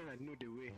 don't know the way.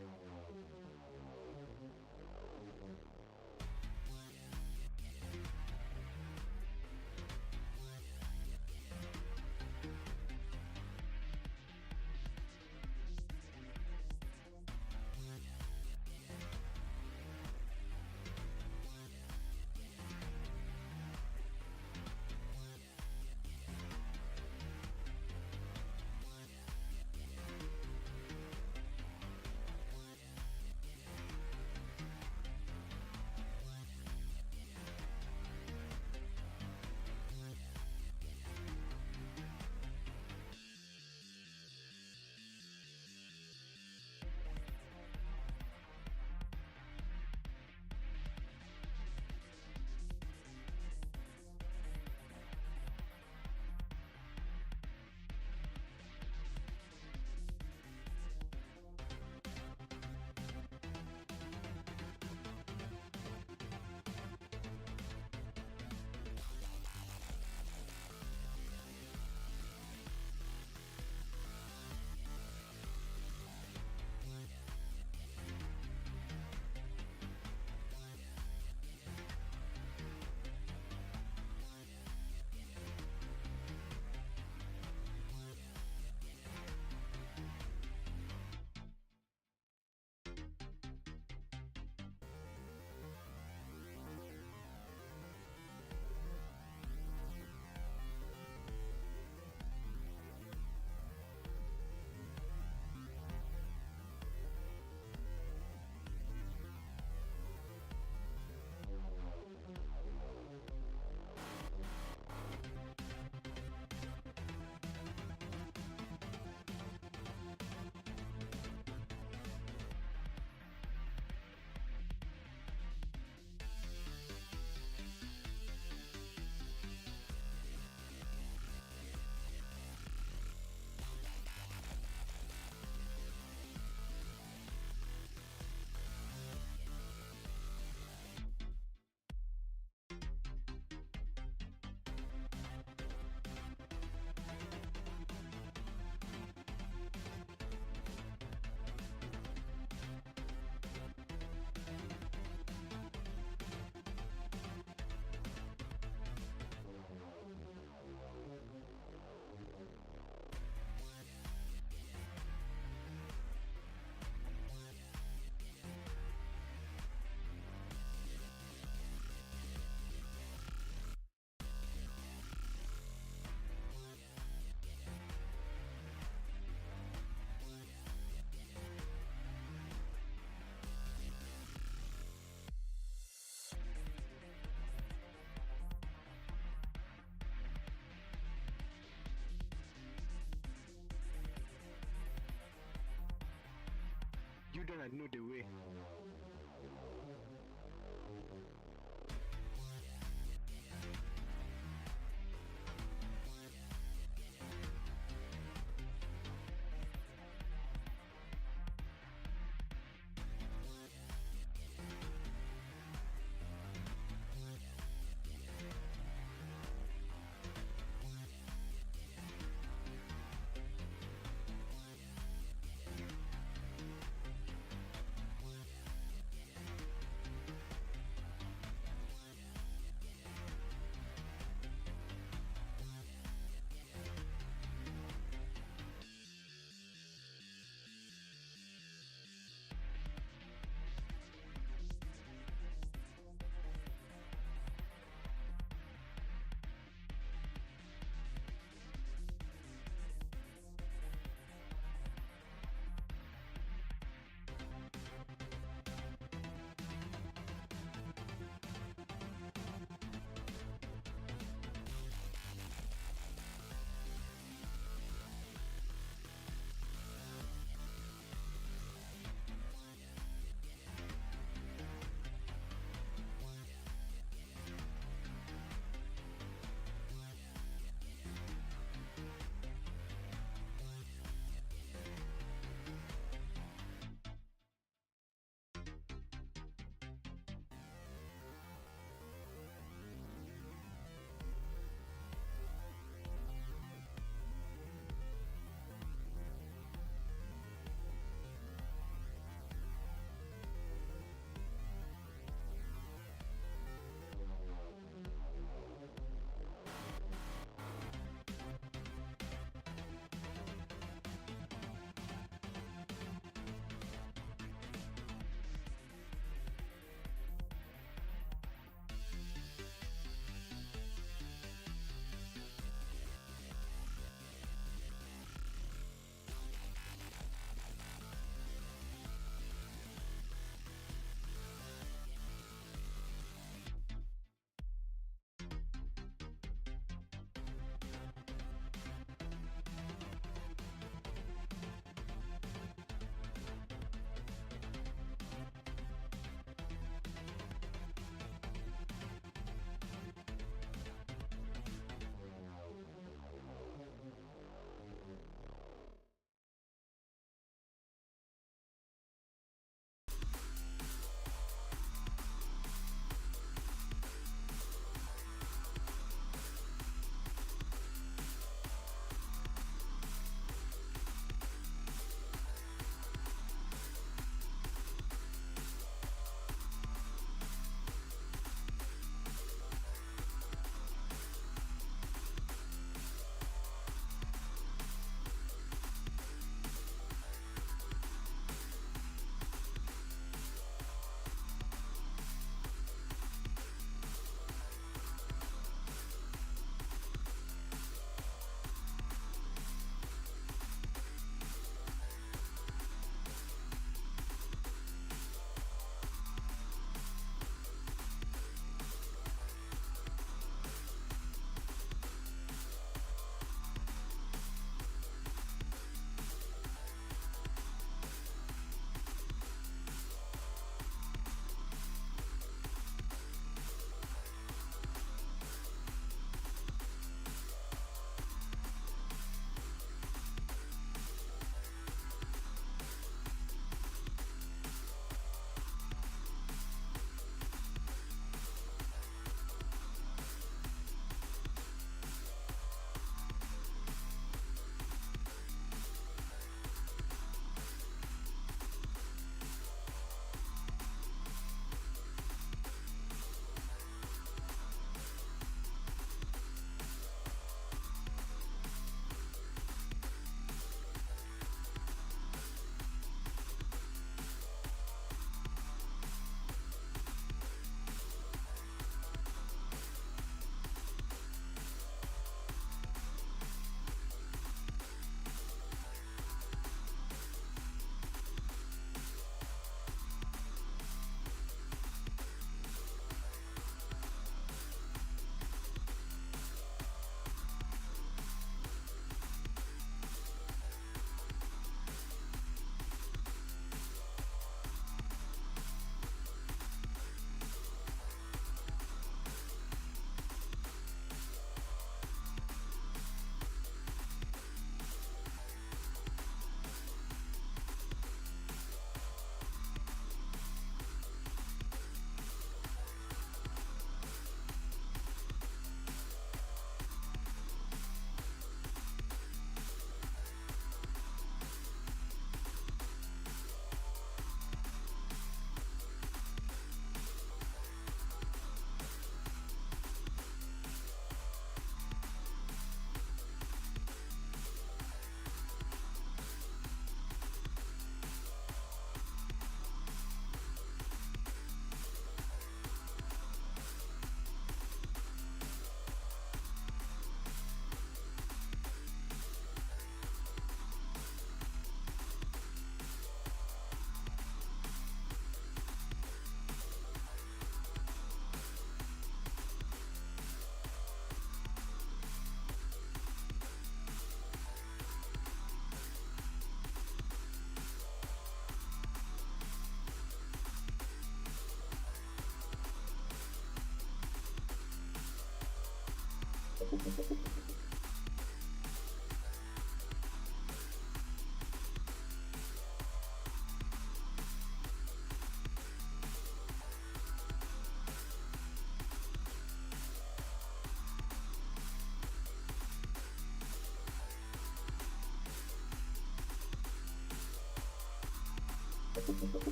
You don't know the way.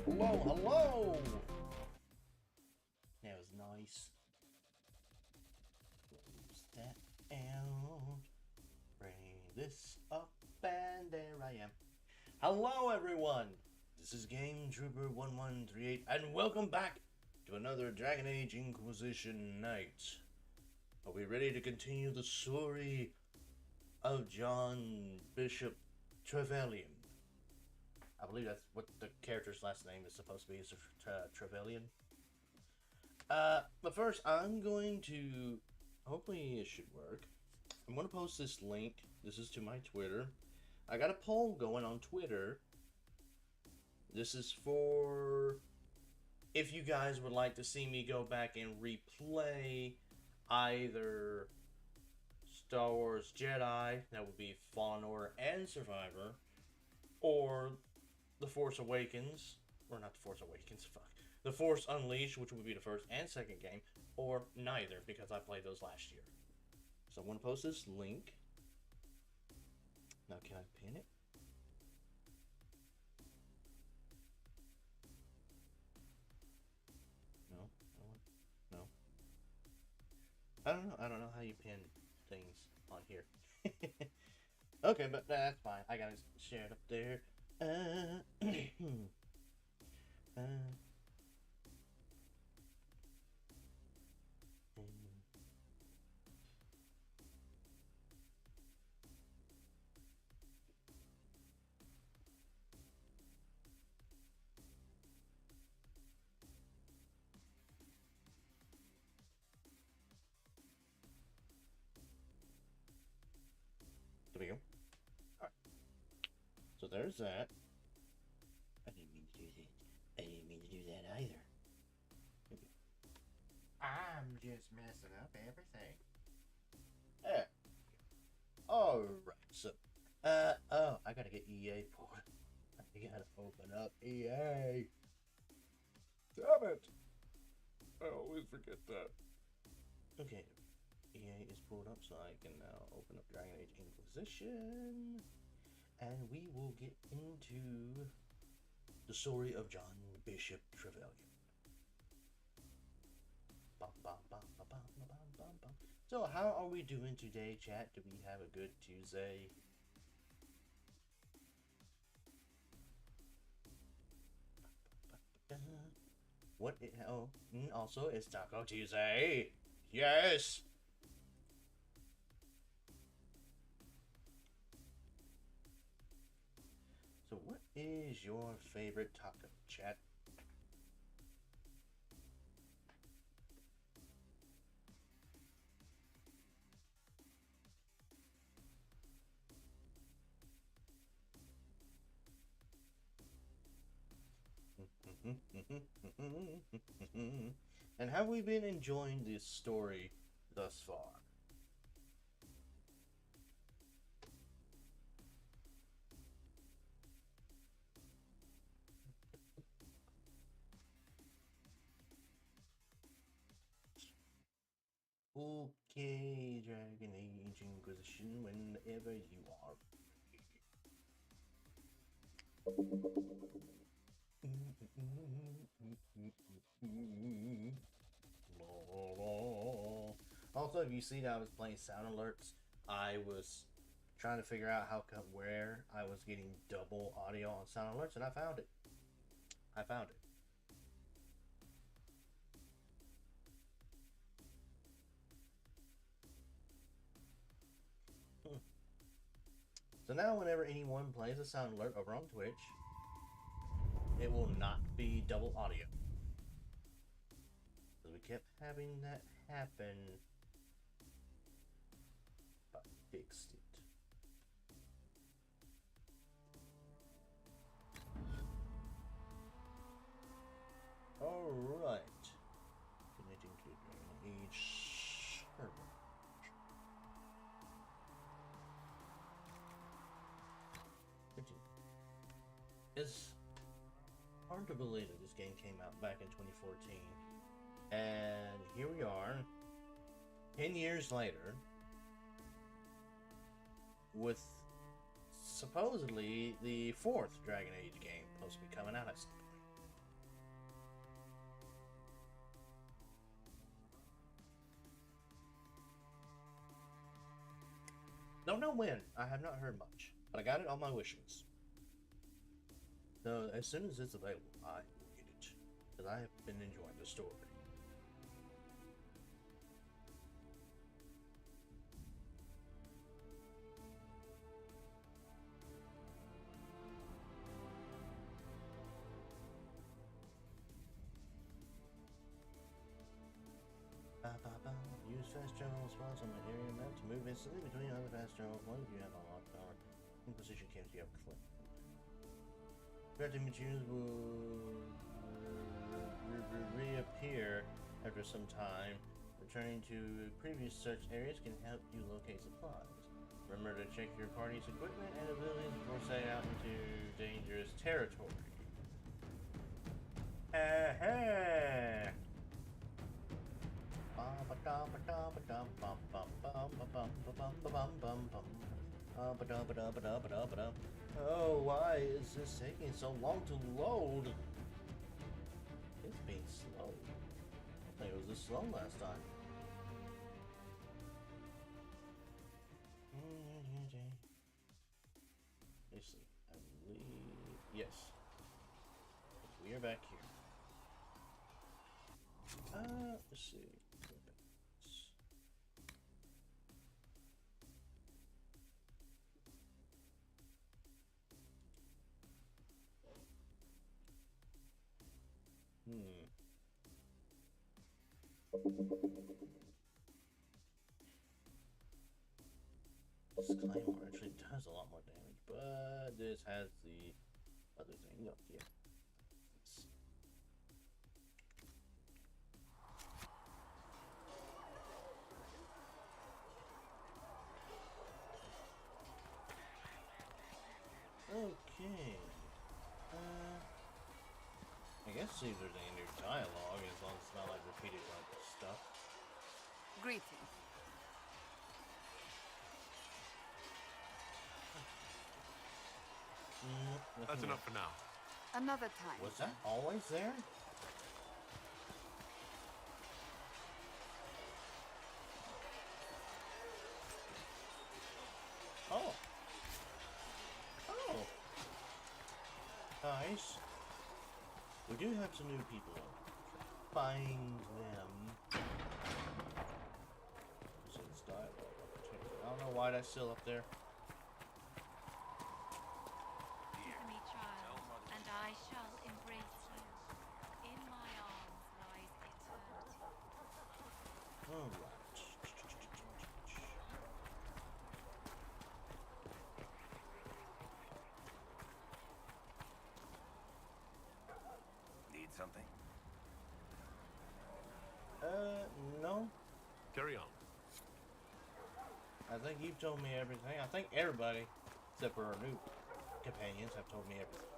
Hello, hello! That was nice. Close that out. Bring this up, and there I am. Hello, everyone! This is Game Trooper 1138, and welcome back to another Dragon Age Inquisition night. Are we ready to continue the story of John Bishop Trevelyan? I believe that's what the character's last name is supposed to be, is Trevelyan. But first, I'm going to, hopefully it should work. I'm going to post this link. This is to my Twitter. I got a poll going on Twitter. This is for if you guys would like to see me go back and replay either Star Wars Jedi, that would be Fallen Order and Survivor, or The Force Awakens, or not The Force Awakens, fuck. The Force Unleashed, which would be the first and second game, or neither, because I played those last year. So I'm going to post this link. Now, can I pin it? No? No? I don't know how you pin things on here. Okay, but that's fine. I gotta share it up there. There we go. Alright. So there's that. I didn't mean to do that. I didn't mean to do that either. Okay. I'm just messing up everything. There. Alright, so oh, I gotta get EA pulled. I gotta open up EA. Damn it! I always forget that. Okay, EA is pulled up, so I can now open up Dragon Age Inquisition, and we will get into the story of John Bishop Trevelyan. Bum, bum, bum, bum, bum, bum, bum, bum. So, how are we doing today, chat? Do we have a good Tuesday? What? Oh, also, it's Taco Tuesday. Yes. So, what is your favorite taco, chat? And have we been enjoying this story thus far? Okay, Dragon Age Inquisition, whenever you are. Also, if you see that I was playing sound alerts, I was trying to figure out where I was getting double audio on sound alerts, and I found it. I found it. So now whenever anyone plays a sound alert over on Twitch, it will not be double audio. Because we kept having that happen, but I fixed it. Alright. Connecting to Dragon Age server. It's hard to believe that this game came out back in 2014. And here we are, 10 years later, with supposedly the fourth Dragon Age game supposed to be coming out at some point. Don't know when. I have not heard much, but I got it on my wish list. So as soon as it's available, I will get it, because I have been enjoying the story. Use fast travel spots on the area map to move instantly between other fast travel points you have unlocked power. Inquisition camps you have clicked. Crafting materials will reappear after some time. Returning to previous search areas can help you locate supplies. Remember to check your party's equipment and abilities before setting out into dangerous territory. Hey! Oh, why is this taking so long to load? It's being slow. I think it was this slow last time. Let's see. I believe. Yes. We are back here. Let's see. This claymore actually does a lot more damage, but this has the other thing up here. Okay. I guess see if there's any new dialogue, as long as it's not like repeated like stuff. Greetings. That's enough for now. Another time. Was that always there? Oh. Oh. Nice. We do have some new people. Find them. It's dialogue opportunity. I don't know why that's still up there. Kiss me, child, and I shall embrace you. In my arms lies eternity. Alright. Need something? No. Carry on. I think you've told me everything. I think everybody, except for our new companions, have told me everything.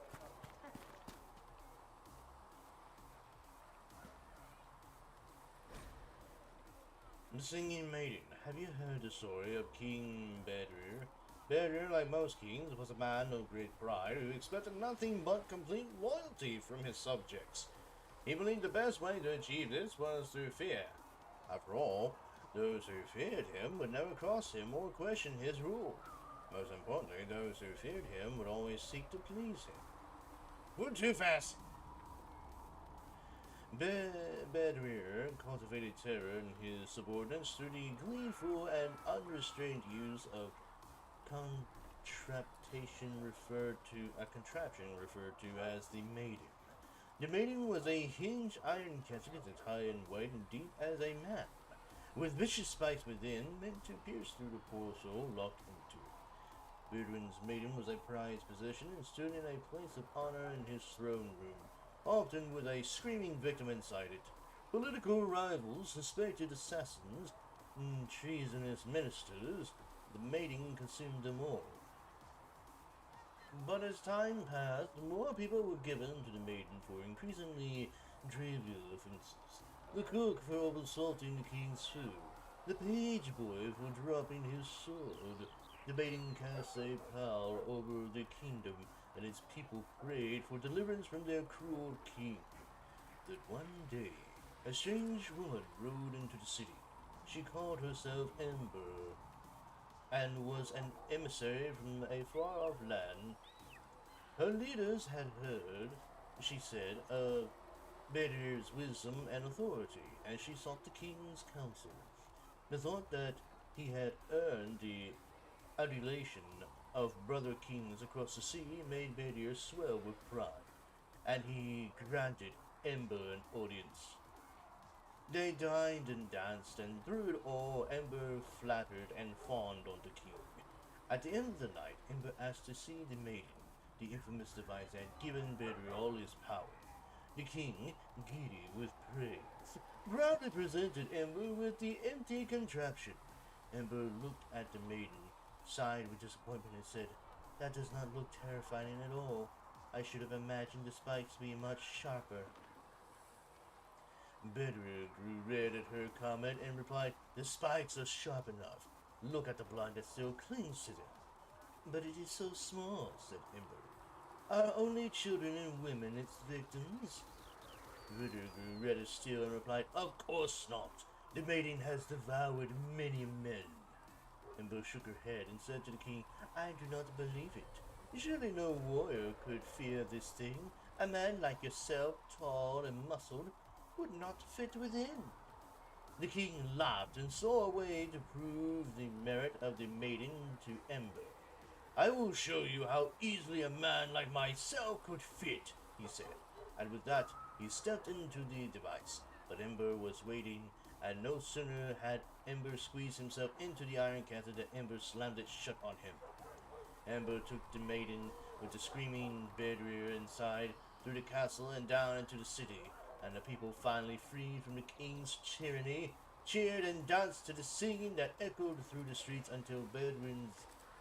The Singing Maiden. Have you heard the story of King Bedrir? Bedrir, like most kings, was a man of great pride who expected nothing but complete loyalty from his subjects. He believed the best way to achieve this was through fear. After all, those who feared him would never cross him or question his rule. Most importantly, those who feared him would always seek to please him. We're too fast! Bedrir cultivated terror in his subordinates through the gleeful and unrestrained use of a contraption referred to as the Maiden. The Maiden was a hinged iron casket as high and wide and deep as a map, with vicious spikes within meant to pierce through the poor soul locked into it. Bedrir's Maiden was a prized possession and stood in a place of honor in his throne room, often with a screaming victim inside it. Political rivals, suspected assassins, and treasonous ministers, the Maiden consumed them all. But as time passed, more people were given to the Maiden for increasingly trivial offenses. The cook for assaulting the king's food, the page boy for dropping his sword. The Maiden cast a pall over the kingdom, and its people prayed for deliverance from their cruel king. That one day, a strange woman rode into the city. She called herself Ember. and was an emissary from a far-off land. Her leaders had heard, she said, of Bedr's wisdom and authority, and she sought the king's counsel. The thought that he had earned the adulation of brother kings across the sea made Bedr swell with pride, and he granted Ember an audience. They dined and danced, and through it all, Ember flattered and fawned on the king. At the end of the night, Ember asked to see the maiden, the infamous device that had given Bedr all his power. The king, giddy with praise, proudly presented Ember with the empty contraption. Ember looked at the maiden, sighed with disappointment, and said, "That does not look terrifying at all. I should have imagined the spikes being much sharper." Bedr grew red at her comment and replied, "The spikes are sharp enough. Look at the blood that still clings to them." "But it is so small," said Ember. "Are only children and women its victims?" Bedr grew redder still and replied, "Of course not. The maiden has devoured many men." Ember shook her head and said to the king, "I do not believe it. Surely no warrior could fear this thing. A man like yourself, tall and muscled, would not fit within." The king laughed and saw a way to prove the merit of the maiden to Ember. "I will show you how easily a man like myself could fit," he said, and with that he stepped into the device. But Ember was waiting, and no sooner had Ember squeezed himself into the iron castle than Ember slammed it shut on him. Ember took the maiden with the screaming Bedr inside, through the castle and down into the city, and the people, finally freed from the king's tyranny, cheered and danced to the singing that echoed through the streets until Bedouin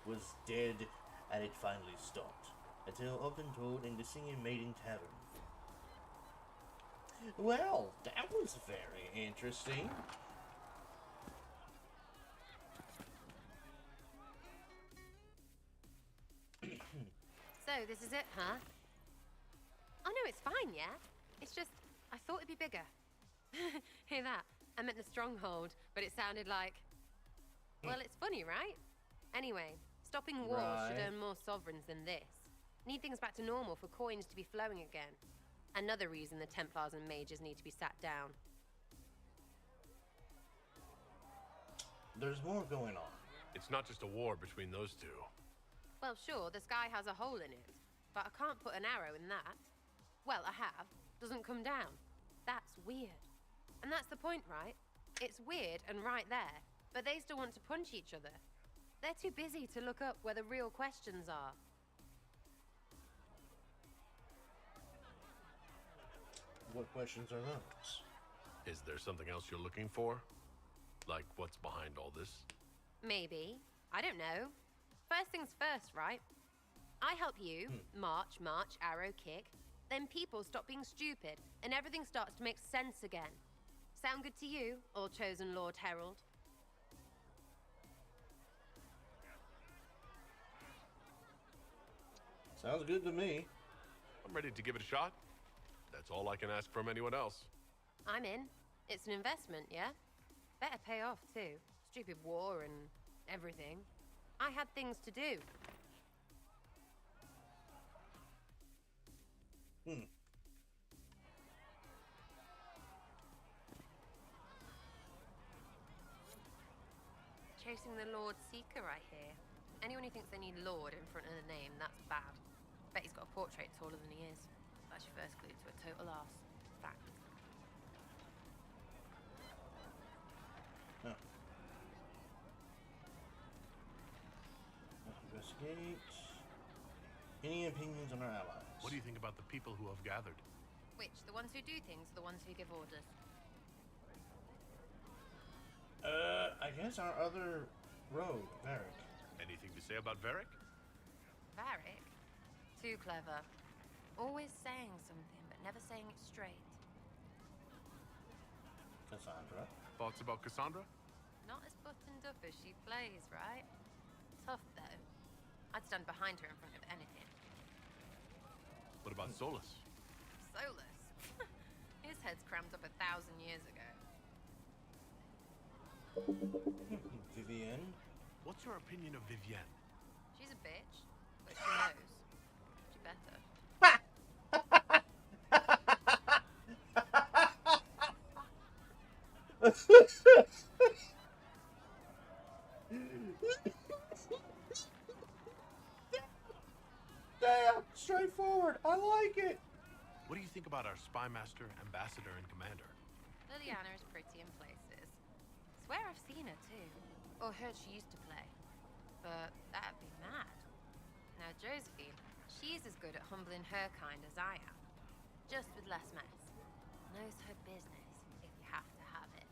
was dead, and it finally stopped. A tale often told in the Singing Maiden Tavern. Well, that was very interesting. So, this is it, huh? Oh no, it's fine, yeah? It's just, I thought it'd be bigger. Hear that? I meant the stronghold, but it sounded like... Well, it's funny, right? Anyway, stopping wars should Right. earn more sovereigns than this. Need things back to normal for coins to be flowing again. Another reason the Templars and mages need to be sat down. There's more going on. It's not just a war between those two. Well, sure, the sky has a hole in it, but I can't put an arrow in that. Well, I have. Doesn't come down. That's weird. And that's the point, right? It's weird and right there, but they still want to punch each other. They're too busy to look up where the real questions are. What questions are those? Is there something else you're looking for? Like what's behind all this? Maybe. I don't know. First things first, right? I help you, march, arrow, kick. Then people stop being stupid, and everything starts to make sense again. Sound good to you, all-chosen Lord Herald? Sounds good to me. I'm ready to give it a shot. That's all I can ask from anyone else. I'm in. It's an investment, yeah? Better pay off, too. Stupid war and everything. I had things to do. Chasing the Lord Seeker, I hear. Anyone who thinks they need Lord in front of the name, that's bad. Bet he's got a portrait taller than he is. That's your first clue to a total arse. Fact. Oh. Investigate. Any opinions on our allies? What do you think about the people who have gathered? Which, the ones who do things, or the ones who give orders? I guess our other rogue, Varric. Anything to say about Varric? Varric? Too clever. Always saying something, but never saying it straight. Cassandra. Thoughts about Cassandra? Not as buttoned up as she plays, right? Tough, though. I'd stand behind her in front of anything. What about Solus? Solus? His head's crammed up 1,000 years ago. Vivienne. What's your opinion of Vivienne? She's a bitch, but she knows. She better. Damn, straightforward. I like it. What do you think about our spy master, ambassador, and commander? Liliana is pretty in places. Swear I've seen her too. Or heard she used to play. But that'd be mad. Now Josephine, she's as good at humbling her kind as I am. Just with less mess. Knows her business, if you have to have it.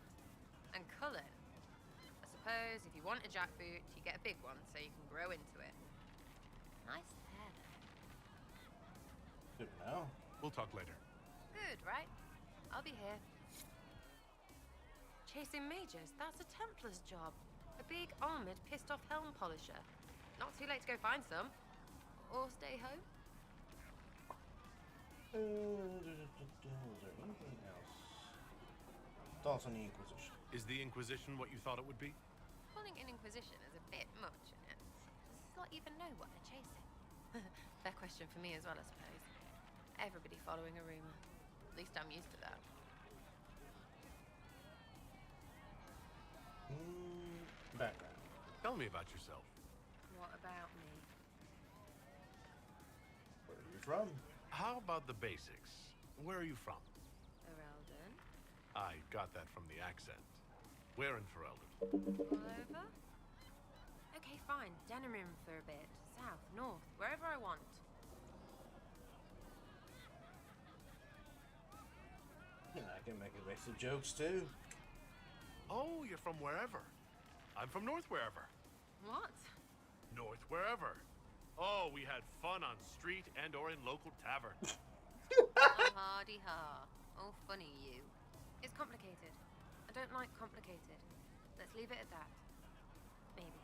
And Cullen, I suppose if you want a jackboot, you get a big one so you can grow into it. Nice hair though. Good to know. We'll talk later. Good, right? I'll be here. Chasing mages, that's a Templar's job. A big, armored, pissed-off helm polisher. Not too late to go find some. Or stay home. Is there anything else? Thoughts on the Inquisition? Is the Inquisition what you thought it would be? Calling an Inquisition is a bit much, isn't it? Does Slot even know what they're chasing? Fair question for me as well, I suppose. Everybody following a rumor. At least I'm used to that. Background. Tell me about yourself. What about me? Where are you from? How about the basics? Where are you from? Ferelden? I got that from the accent. Where in Ferelden? All over? Okay, fine. Denerim for a bit. South, north, wherever I want. I can make some jokes too. Oh, you're from wherever. I'm from north wherever. What? North wherever. Oh, we had fun on street and or in local tavern. Hardy ha. Oh, funny you. It's complicated. I don't like complicated. Let's leave it at that. Maybe.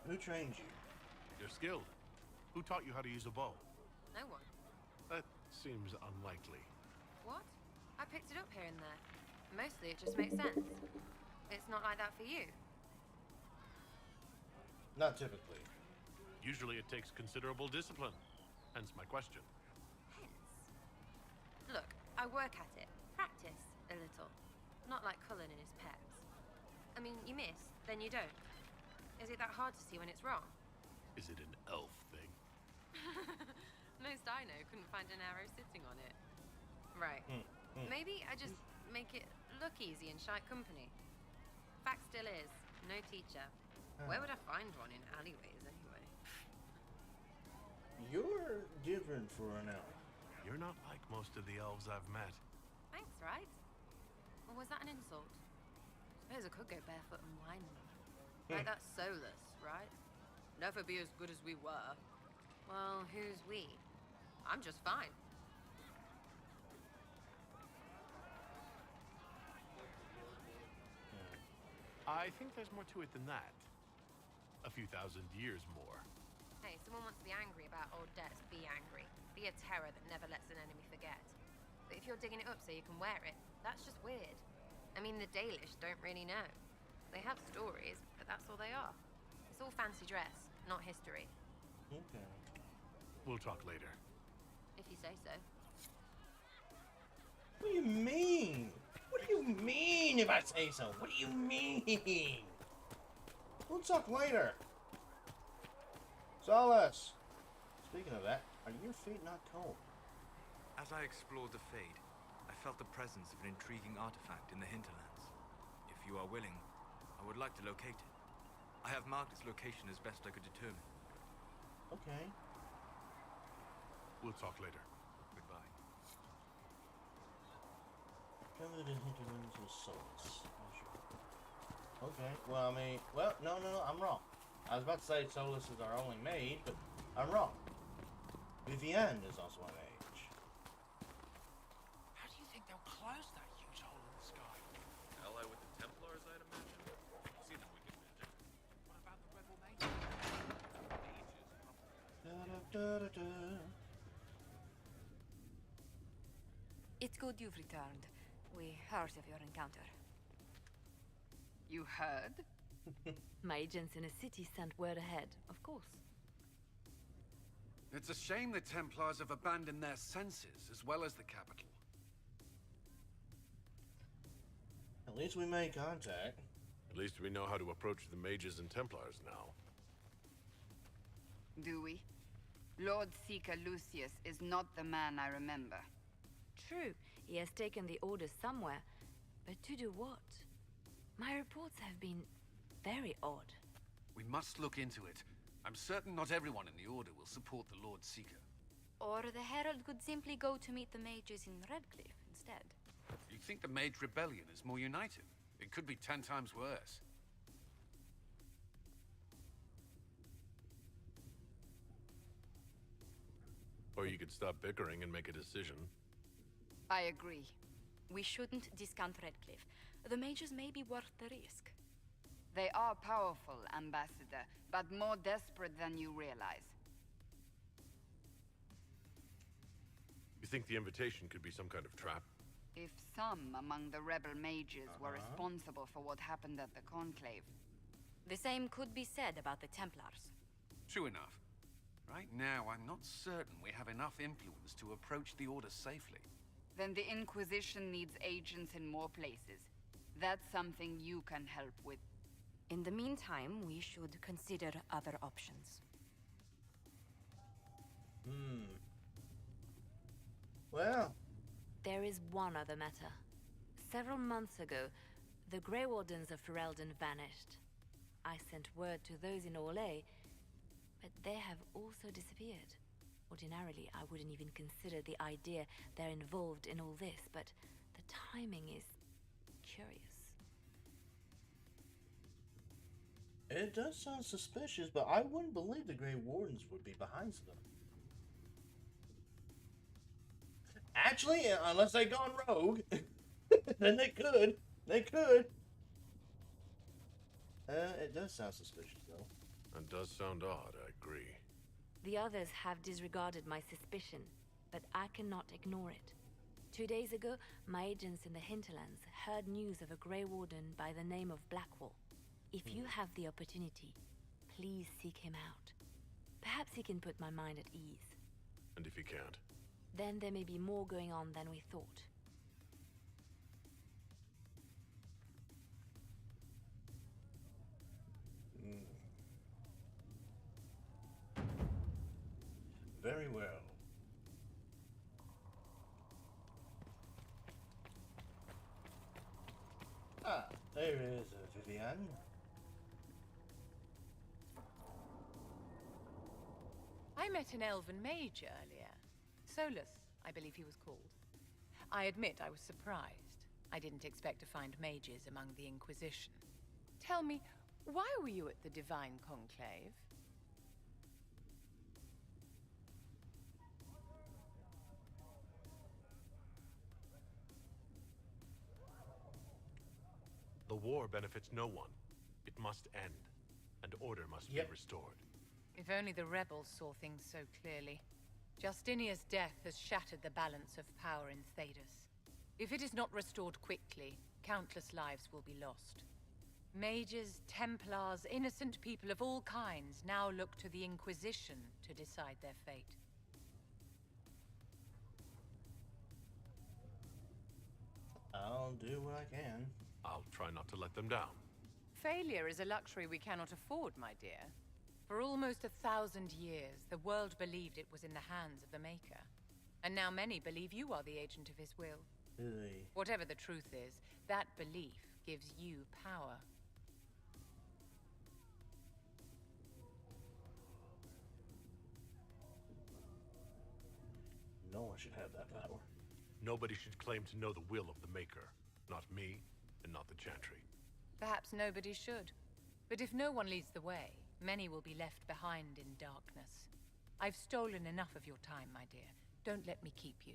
Who trained you? You're skilled. Who taught you how to use a bow? No one. That seems unlikely. What? I picked it up here and there. Mostly it just makes sense. It's not like that for you. Not typically. Usually it takes considerable discipline. Hence my question. Hence. Look, I work at it. Practice a little. Not like Cullen and his pets. I mean, you miss, then you don't. Is it that hard to see when it's wrong? Is it an elf thing? Most I know couldn't find an arrow sitting on it. Right. Maybe I just make it look easy in shite company. Fact still is, no teacher. Where would I find one in alleyways anyway? You're different for an elf. You're not like most of the elves I've met. Thanks, right? Or was that an insult? Suppose I could go barefoot and whine more. Like that's soulless, right? Never be as good as we were. Well, who's we? I'm just fine. I think there's more to it than that. A few thousand years more. Hey, someone wants to be angry about old debts, be angry. Be a terror that never lets an enemy forget. But if you're digging it up so you can wear it, that's just weird. I mean, the Dalish don't really know. They have stories, but that's all they are. It's all fancy dress, not history. Okay. We'll talk later. If you say so. What do you mean? What do you mean if I say so? What do you mean? We'll talk later. Solace. Speaking of that, are your feet not cold? As I explored the Fade, I felt the presence of an intriguing artifact in the hinterlands. If you are willing, I would like to locate it. I have marked its location as best I could determine. Okay. We'll talk later. Goodbye. Covered in hinterlands with Solace. Okay, well, I mean, well, no, I'm wrong. I was about to say Solus is our only maid, but I'm wrong. Vivienne is also an mage. How do you think they'll close that huge hole in the sky? Ally with the Templars, I'd imagine. See them wicked magic. What about the rebel mages? It's good you've returned. We heard of your encounter. You heard? My agents in a city sent word ahead, of course. It's a shame the Templars have abandoned their senses, as well as the capital. At least we made contact. At least we know how to approach the mages and Templars now. Do we? Lord Seeker Lucius is not the man I remember. True, he has taken the orders somewhere, but to do what? My reports have been very odd. We must look into it. I'm certain not everyone in the Order will support the Lord Seeker. Or the Herald could simply go to meet the mages in Redcliffe instead. You think the Mage Rebellion is more united? It could be 10 times worse. Or you could stop bickering and make a decision. I agree. We shouldn't discount Redcliffe. The mages may be worth the risk. They are powerful, Ambassador, but more desperate than you realize. You think the invitation could be some kind of trap? If some among the rebel mages were responsible for what happened at the Conclave. The same could be said about the Templars. True enough. Right now, I'm not certain we have enough influence to approach the Order safely. Then the Inquisition needs agents in more places. That's something you can help with. In the meantime, we should consider other options. Well, there is one other matter. Several months ago, the Grey Wardens of Ferelden vanished. I sent word to those in Orlais, but they have also disappeared. Ordinarily, I wouldn't even consider the idea they're involved in all this, but the timing is curious. it does sound suspicious, but I wouldn't believe the Grey Wardens would be behind stuff. Actually, unless they gone rogue, then they could. They could. It does sound suspicious, though. That does sound odd, I agree. The others have disregarded my suspicion, but I cannot ignore it. 2 days ago, my agents in the hinterlands heard news of a Grey Warden by the name of Blackwall. If you have the opportunity, please seek him out. Perhaps he can put my mind at ease. And if he can't? Then there may be more going on than we thought. Very well. Ah, there is Vivian. I met an elven mage earlier. Solus, I believe he was called. I admit I was surprised. I didn't expect to find mages among the Inquisition. Tell me, why were you at the Divine Conclave? The war benefits no one. It must end, and order must be restored. If only the rebels saw things so clearly. Justinia's death has shattered the balance of power in Thedas. If it is not restored quickly, countless lives will be lost. Mages, Templars, innocent people of all kinds now look to the Inquisition to decide their fate. I'll do what I can. I'll try not to let them down. Failure is a luxury we cannot afford, my dear. For almost 1,000 years, the world believed it was in the hands of the Maker. And now many believe you are the agent of his will. Whatever the truth is, that belief gives you power. No one should have that power. Nobody should claim to know the will of the Maker. Not me, and not the Chantry. Perhaps nobody should. But if no one leads the way, many will be left behind in darkness. I've stolen enough of your time, my dear. Don't let me keep you.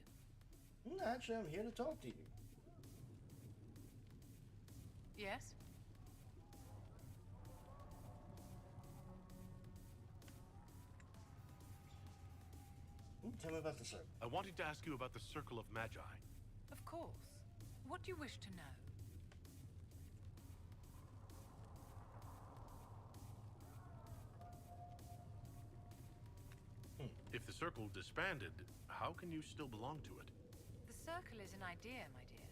Actually, I'm here to talk to you. Yes? Tell me about the circle. I wanted to ask you about the Circle of Magi. Of course. What do you wish to know? If the Circle disbanded, how can you still belong to it? The Circle is an idea, my dear.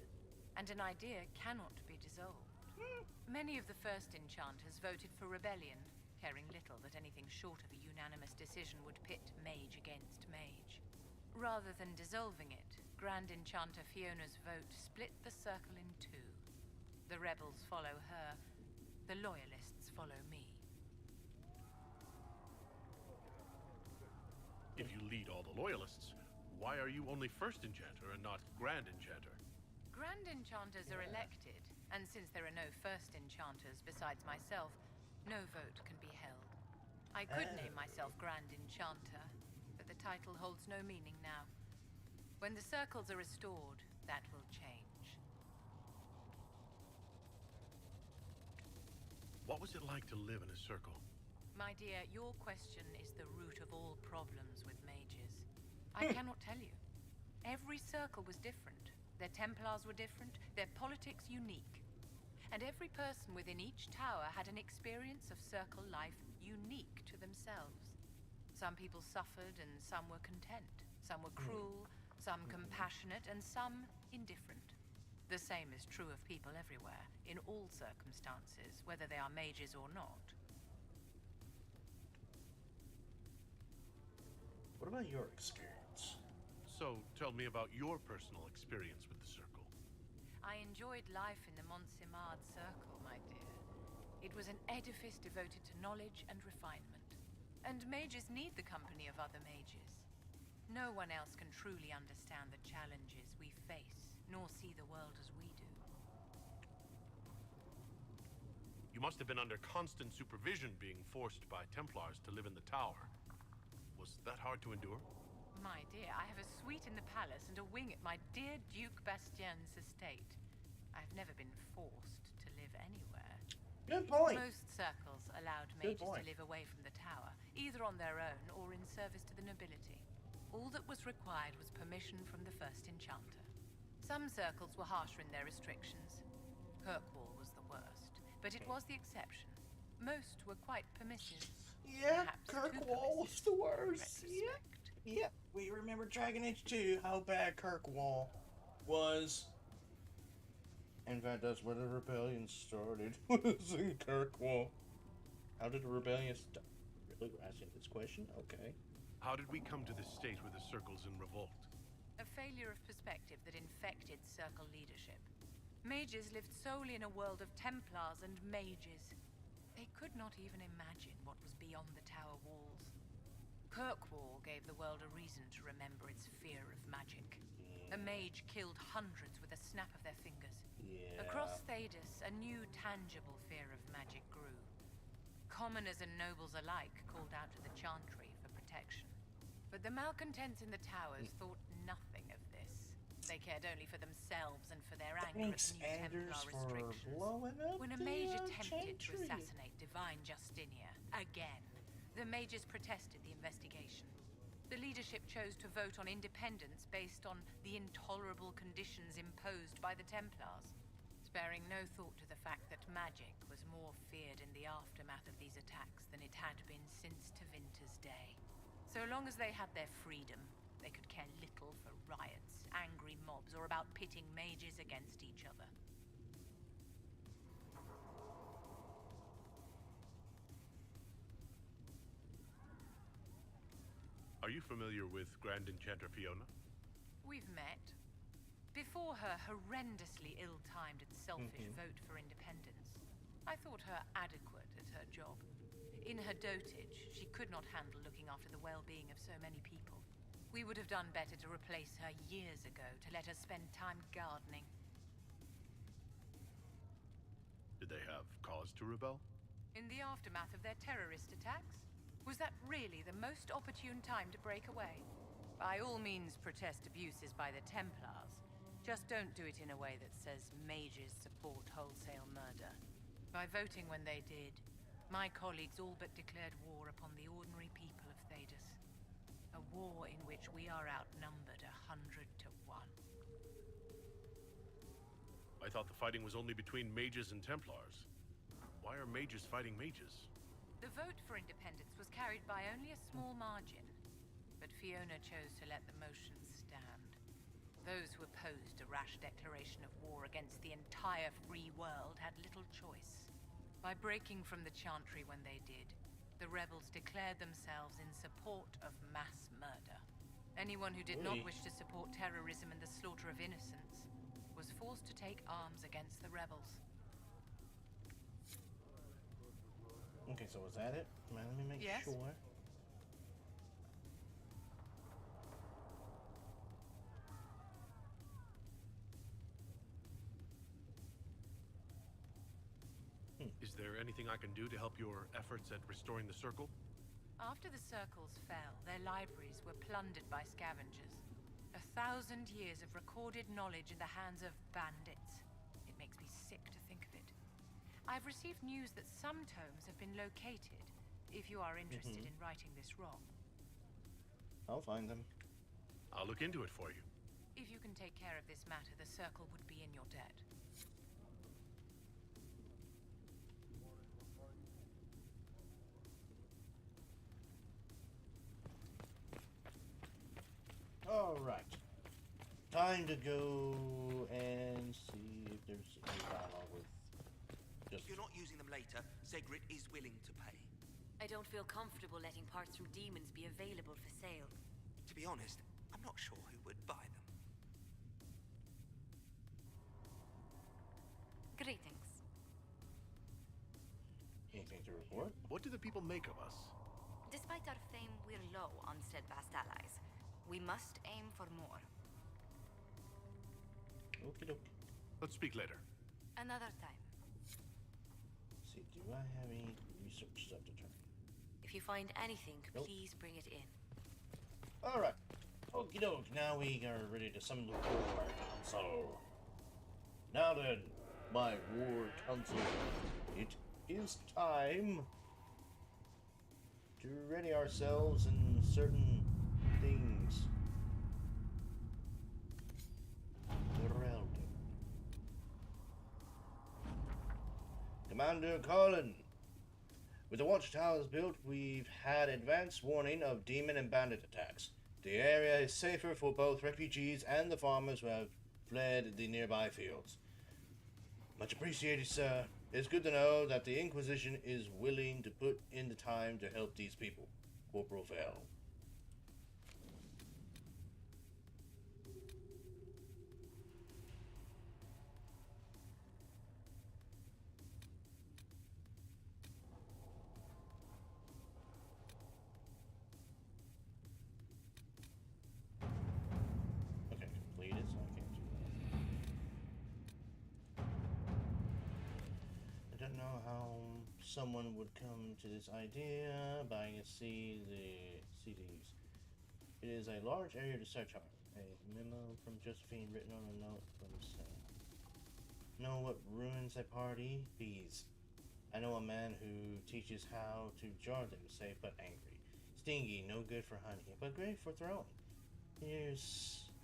And an idea cannot be dissolved. Many of the first enchanters voted for rebellion, caring little that anything short of a unanimous decision would pit mage against mage. Rather than dissolving it, Grand Enchanter Fiona's vote split the Circle in two. The rebels follow her, the loyalists follow me. If you lead all the loyalists, why are you only First Enchanter and not Grand Enchanter? Grand Enchanters are elected, and since there are no First Enchanters besides myself, no vote can be held. I could name myself Grand Enchanter, but the title holds no meaning now. When the circles are restored, that will change. What was it like to live in a circle? My dear, your question is the root of all problems with mages. I cannot tell you. Every circle was different. Their Templars were different, their politics unique. And every person within each tower had an experience of circle life unique to themselves. Some people suffered and some were content. Some were cruel, some compassionate, and some indifferent. The same is true of people everywhere, in all circumstances, whether they are mages or not. What about your experience? So, tell me about your personal experience with the Circle. I enjoyed life in the Montsimard Circle, my dear. It was an edifice devoted to knowledge and refinement. And mages need the company of other mages. No one else can truly understand the challenges we face, nor see the world as we do. You must have been under constant supervision being forced by Templars to live in the tower. Was that hard to endure? My dear, I have a suite in the palace and a wing at my dear Duke Bastien's estate. I've never been forced to live anywhere. Good point. Most circles allowed mages to live away from the tower, either on their own or in service to the nobility. All that was required was permission from the first enchanter. Some circles were harsher in their restrictions. Kirkwall was the worst, but it was the exception. Most were quite permissive. Yeah, Kirkwall was the worst. Yeah, we remember Dragon Age 2, how bad Kirkwall was. In fact, that's where the rebellion started, was in Kirkwall. How did the rebellion start? Really, we're asking this question? Okay. How did we come to this state where the Circle's in revolt? A failure of perspective that infected Circle leadership. Mages lived solely in a world of Templars and mages. They could not even imagine what was beyond the tower walls. Kirkwall gave the world a reason to remember its fear of magic. A mage killed hundreds with a snap of their fingers. Across Thedas, a new tangible fear of magic grew. Commoners and nobles alike called out to the Chantry for protection. But the malcontents in the towers thought nothing of this. They cared only for themselves and for their anger at the new Templar restrictions. When a mage attempted to assassinate Divine Justinia again, the mages protested the investigation. The leadership chose to vote on independence based on the intolerable conditions imposed by the Templars, sparing no thought to the fact that magic was more feared in the aftermath of these attacks than it had been since Tevinter's day. So long as they had their freedom, they could care little for riots, angry mobs, or about pitting mages against each other. Are you familiar with Grand Enchanter Fiona? We've met. Before her horrendously ill-timed and selfish vote for independence, I thought her adequate at her job. In her dotage, she could not handle looking after the well-being of so many people. We would have done better to replace her years ago, to let her spend time gardening. Did they have cause to rebel? In the aftermath of their terrorist attacks? Was that really the most opportune time to break away? By all means, protest abuses by the Templars. Just don't do it in a way that says mages support wholesale murder. By voting when they did, my colleagues all but declared war upon the ordinary people of Thedas. A war in which we are outnumbered 100 to 1. I thought the fighting was only between mages and Templars. Why are mages fighting mages? The vote for independence was carried by only a small margin. But Fiona chose to let the motions stand. Those who opposed a rash declaration of war against the entire free world had little choice. By breaking from the Chantry when they did, the rebels declared themselves in support of mass murder. Anyone who did not wish to support terrorism and the slaughter of innocents was forced to take arms against the rebels. Okay, so was that it? Man, let me make sure. Is there anything I can do to help your efforts at restoring the Circle? After the circles fell, their libraries were plundered by scavengers. 1,000 years of recorded knowledge in the hands of bandits. It makes me sick to think of it. I've received news that some tomes have been located, if you are interested in righting this wrong. I'll find them. I'll look into it for you. If you can take care of this matter, the Circle would be in your debt. Alright. Time to go and see if there's any dialogue with... If you're not using them later, Zegrit is willing to pay. I don't feel comfortable letting parts from demons be available for sale. To be honest, I'm not sure who would buy them. Greetings. Anything to report? What do the people make of us? Despite our fame, we're low on steadfast allies. We must aim for more. Okie dokie. Let's speak later. Another time. Let's see, do I have any research stuff to turn? If you find anything, please bring it in. Alright. Okie doke. Now we are ready to summon the War Council. Now then, my War Council, it is time to ready ourselves in certain things. Commander Colin. With the watchtowers built, we've had advance warning of demon and bandit attacks. The area is safer for both refugees and the farmers who have fled the nearby fields. Much appreciated, sir. It's good to know that the Inquisition is willing to put in the time to help these people. Corporal Fell. Someone would come to this idea, but I can see these. It is a large area to search on. A memo from Josephine written on a note from Sam. Know what ruins a party? Bees. I know a man who teaches how to jar them, safe but angry. Stingy, no good for honey, but great for throwing.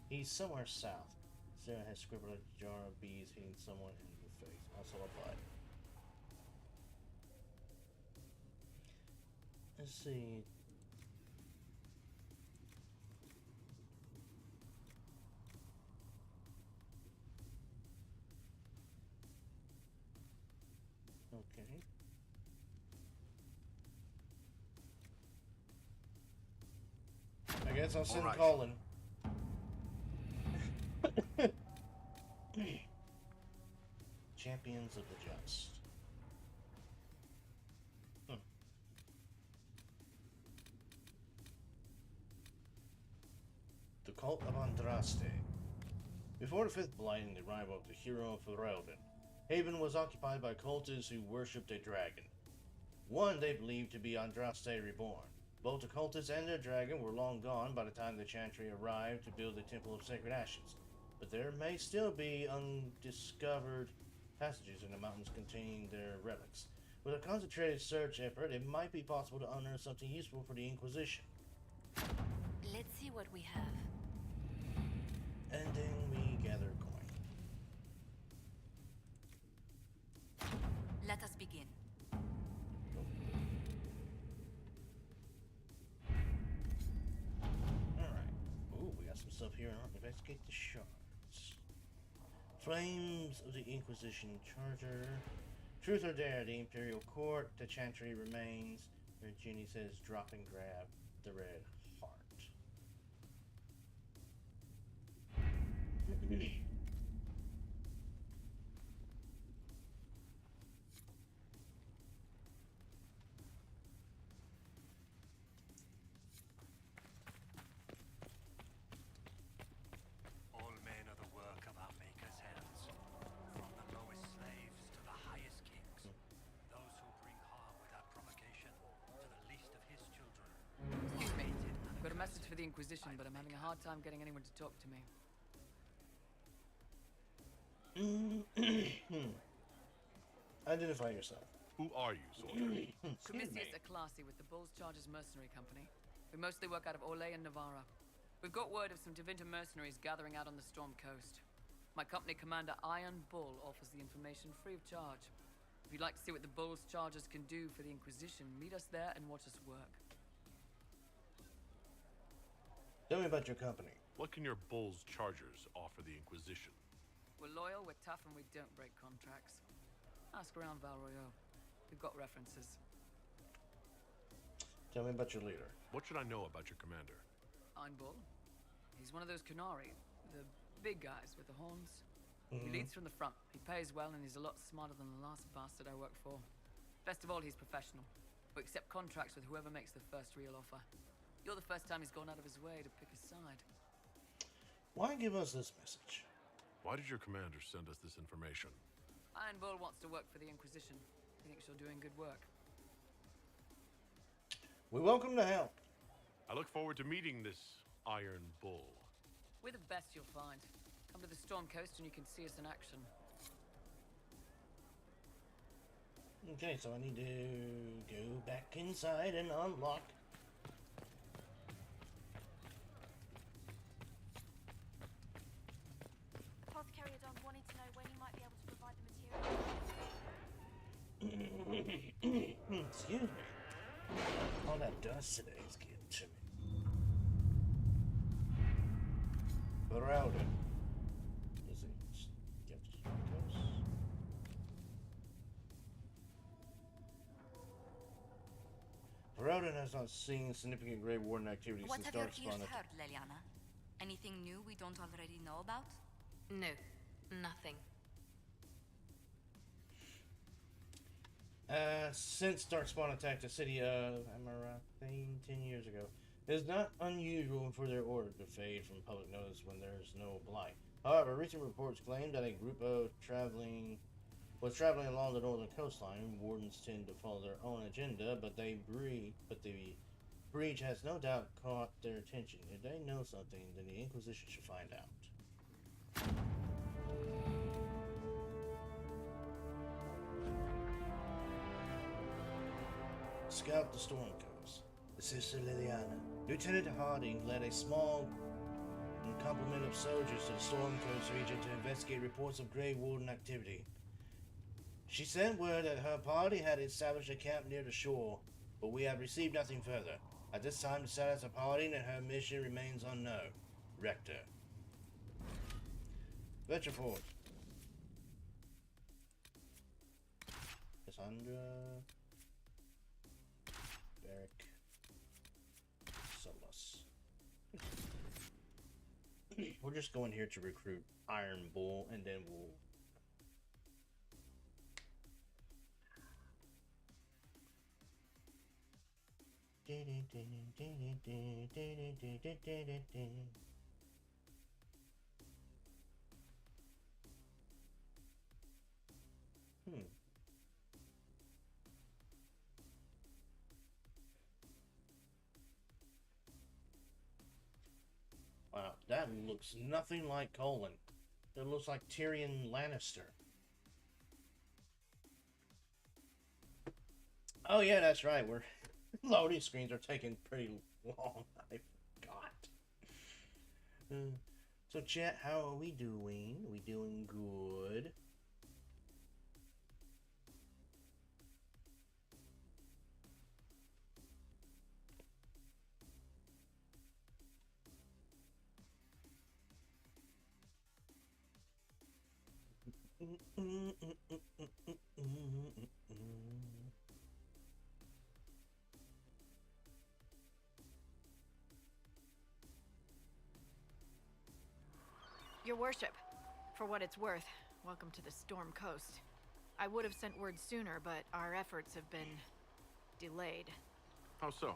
He's somewhere south. Sarah has scribbled a jar of bees hitting someone in the face. Also applied. Let's see. Okay. I guess I'll send Colin. Champions of the Just. The Cult of Andraste. Before the Fifth Blight and the arrival of the hero of Ferelden, Haven was occupied by cultists who worshipped a dragon. One they believed to be Andraste reborn. Both the cultists and their dragon were long gone by the time the Chantry arrived to build the Temple of Sacred Ashes, but there may still be undiscovered passages in the mountains containing their relics. With a concentrated search effort, it might be possible to unearth something useful for the Inquisition. Let's see what we have. And then we gather coin. Let us begin. stuff here and investigate the shards. Flames of the Inquisition Charger. Truth or dare, the Imperial Court, the Chantry remains. Where Ginny says, drop and grab the red heart. All men are the work of our Maker's hands, from the lowest slaves to the highest kings. Those who bring harm without provocation to the least of his children. Excuse me. I've got a message for the Inquisition, but I'm having a hard time getting anyone to talk to me. Identify yourself. Who are you, soldier? Commissius Aclassi with the Bulls Chargers Mercenary Company. We mostly work out of Orlais and Navarra. We've got word of some Devinter mercenaries gathering out on the Storm Coast. My company commander, Iron Bull, offers the information free of charge. If you'd like to see what the Bulls Chargers can do for the Inquisition, meet us there and watch us work. Tell me about your company. What can your Bulls Chargers offer the Inquisition? We're loyal, we're tough, and we don't break contracts. Ask around Val Royeaux. We've got references. Tell me about your leader. What should I know about your commander? Iron Bull. He's one of those Kunari, the big guys with the horns. He leads from the front. He pays well, and he's a lot smarter than the last bastard I worked for. Best of all, he's professional. We accept contracts with whoever makes the first real offer. You're the first time he's gone out of his way to pick a side. Why give us this message? Why did your commander send us this information? Iron Bull wants to work for the Inquisition. He thinks you're doing good work. We welcome the help. I look forward to meeting this Iron Bull. We're the best you'll find. Come to the Storm Coast and you can see us in action. Okay, so I need to go back inside and unlock. Apothecary Don wanted to know when he might be able to provide the material. Excuse me. All that dust today is getting to me. Berowden. Is it? Get to the coast. Berowden has not seen significant Grey Warden activity What since have your Darkspawn. ears heard, Leliana? Anything new we don't already know about? No, nothing. Since Darkspawn attacked the city of Amarathane 10 years ago, it is not unusual for their order to fade from public notice when there is no blight. However, recent reports claim that a group of was traveling along the northern coastline. Wardens tend to follow their own agenda, but the breach has no doubt caught their attention. If they know something, then the Inquisition should find out. Scout the Storm Coast. The Sister Liliana. Lieutenant Harding led a small complement of soldiers to the Storm Coast region to investigate reports of Grey Warden activity. She sent word that her party had established a camp near the shore, but we have received nothing further. At this time, the status of Harding and her mission remains unknown. Rector. Venture forth. Cassandra. Barrick. Solus. We're just going here to recruit Iron Bull, and then we'll... Wow, that looks nothing like Colin. It looks like Tyrion Lannister. Oh yeah, that's right. We're loading screens are taking pretty long. I forgot. So chat, how are we doing? We doing good? Your worship, for what it's worth, welcome to the Storm Coast. I would have sent word sooner, but our efforts have been delayed. How so?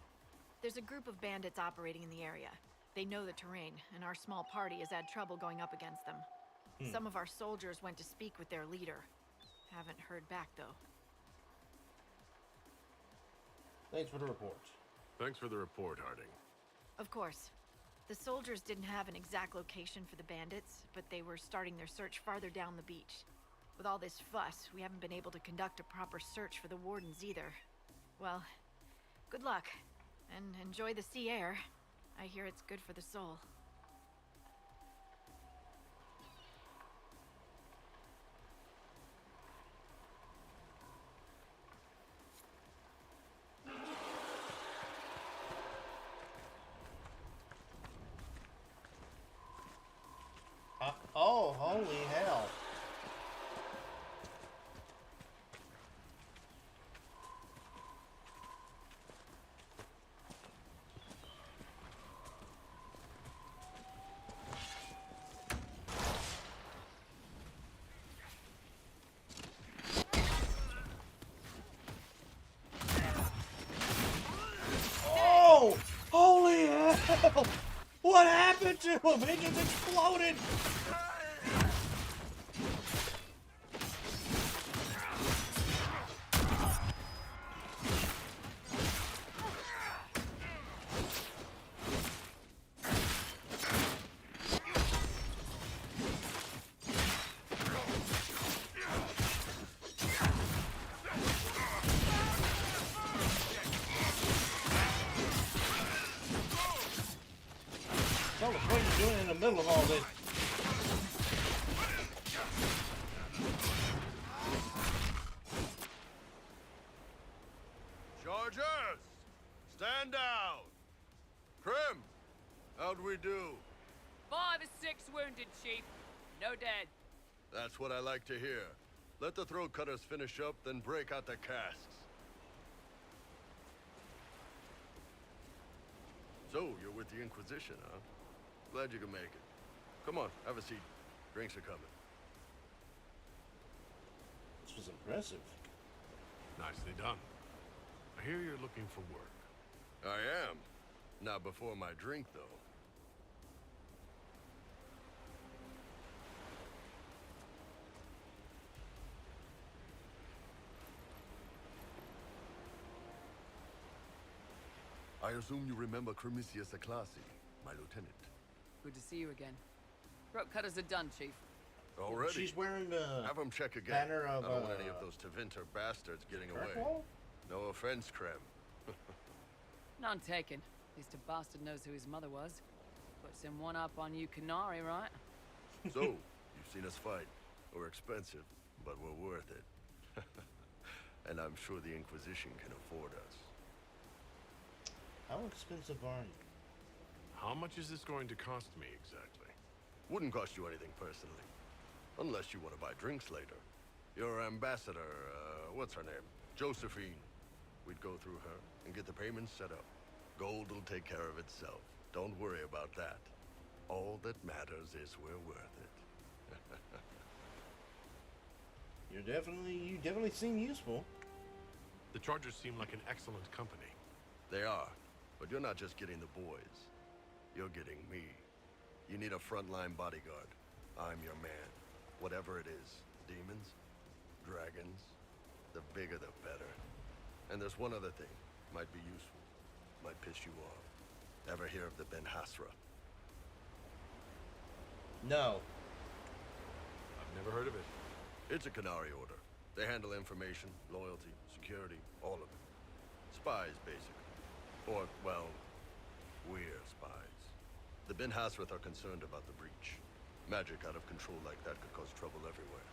There's a group of bandits operating in the area. They know the terrain, and our small party has had trouble going up against them. Some of our soldiers went to speak with their leader. Haven't heard back, though. Thanks for the report. Thanks for the report, Harding. Of course. The soldiers didn't have an exact location for the bandits, but they were starting their search farther down the beach. With all this fuss, we haven't been able to conduct a proper search for the wardens either. Well, good luck, and enjoy the sea air. I hear it's good for the soul. Oh, holy hell. Oh! Holy hell! What happened to him? He just exploded! Tell us what you're doing in the middle of all this. Chargers! Stand down! Krim! How'd we do? 5 or 6 wounded, Chief. No dead. That's what I like to hear. Let the throat cutters finish up, then break out the casks. So, you're with the Inquisition, huh? Glad you can make it. Come on, have a seat. Drinks are coming. This was impressive. Nicely done. I hear you're looking for work. I am. Not before my drink, though. I assume you remember Cremisius Aclassi, my lieutenant. Good to see you again. Throat cutters are done, Chief. Already? She's wearing the Have them check again. banner of, I don't want any of those Tevinter bastards getting away. Kirkwall? No offense, Krem. None taken. At least a bastard knows who his mother was. Puts him one up on you Canary, right? So, you've seen us fight. We're expensive, but we're worth it. And I'm sure the Inquisition can afford us. How expensive are you? How much is this going to cost me exactly? Wouldn't cost you anything personally. Unless you want to buy drinks later. Your ambassador, what's her name? Josephine. We'd go through her and get the payments set up. Gold will take care of itself. Don't worry about that. All that matters is we're worth it. You definitely seem useful. The Chargers seem like an excellent company. They are, but you're not just getting the boys. You're getting me. You need a frontline bodyguard. I'm your man. Whatever it is. Demons? Dragons? The bigger the better. And there's one other thing. Might be useful. Might piss you off. Ever hear of the Ben Hasra? No. I've never heard of it. It's a Canary order. They handle information, loyalty, security, all of it. Spies, basically. Or, well, we're spies. The Ben Hasrath are concerned about the breach. Magic out of control like that could cause trouble everywhere.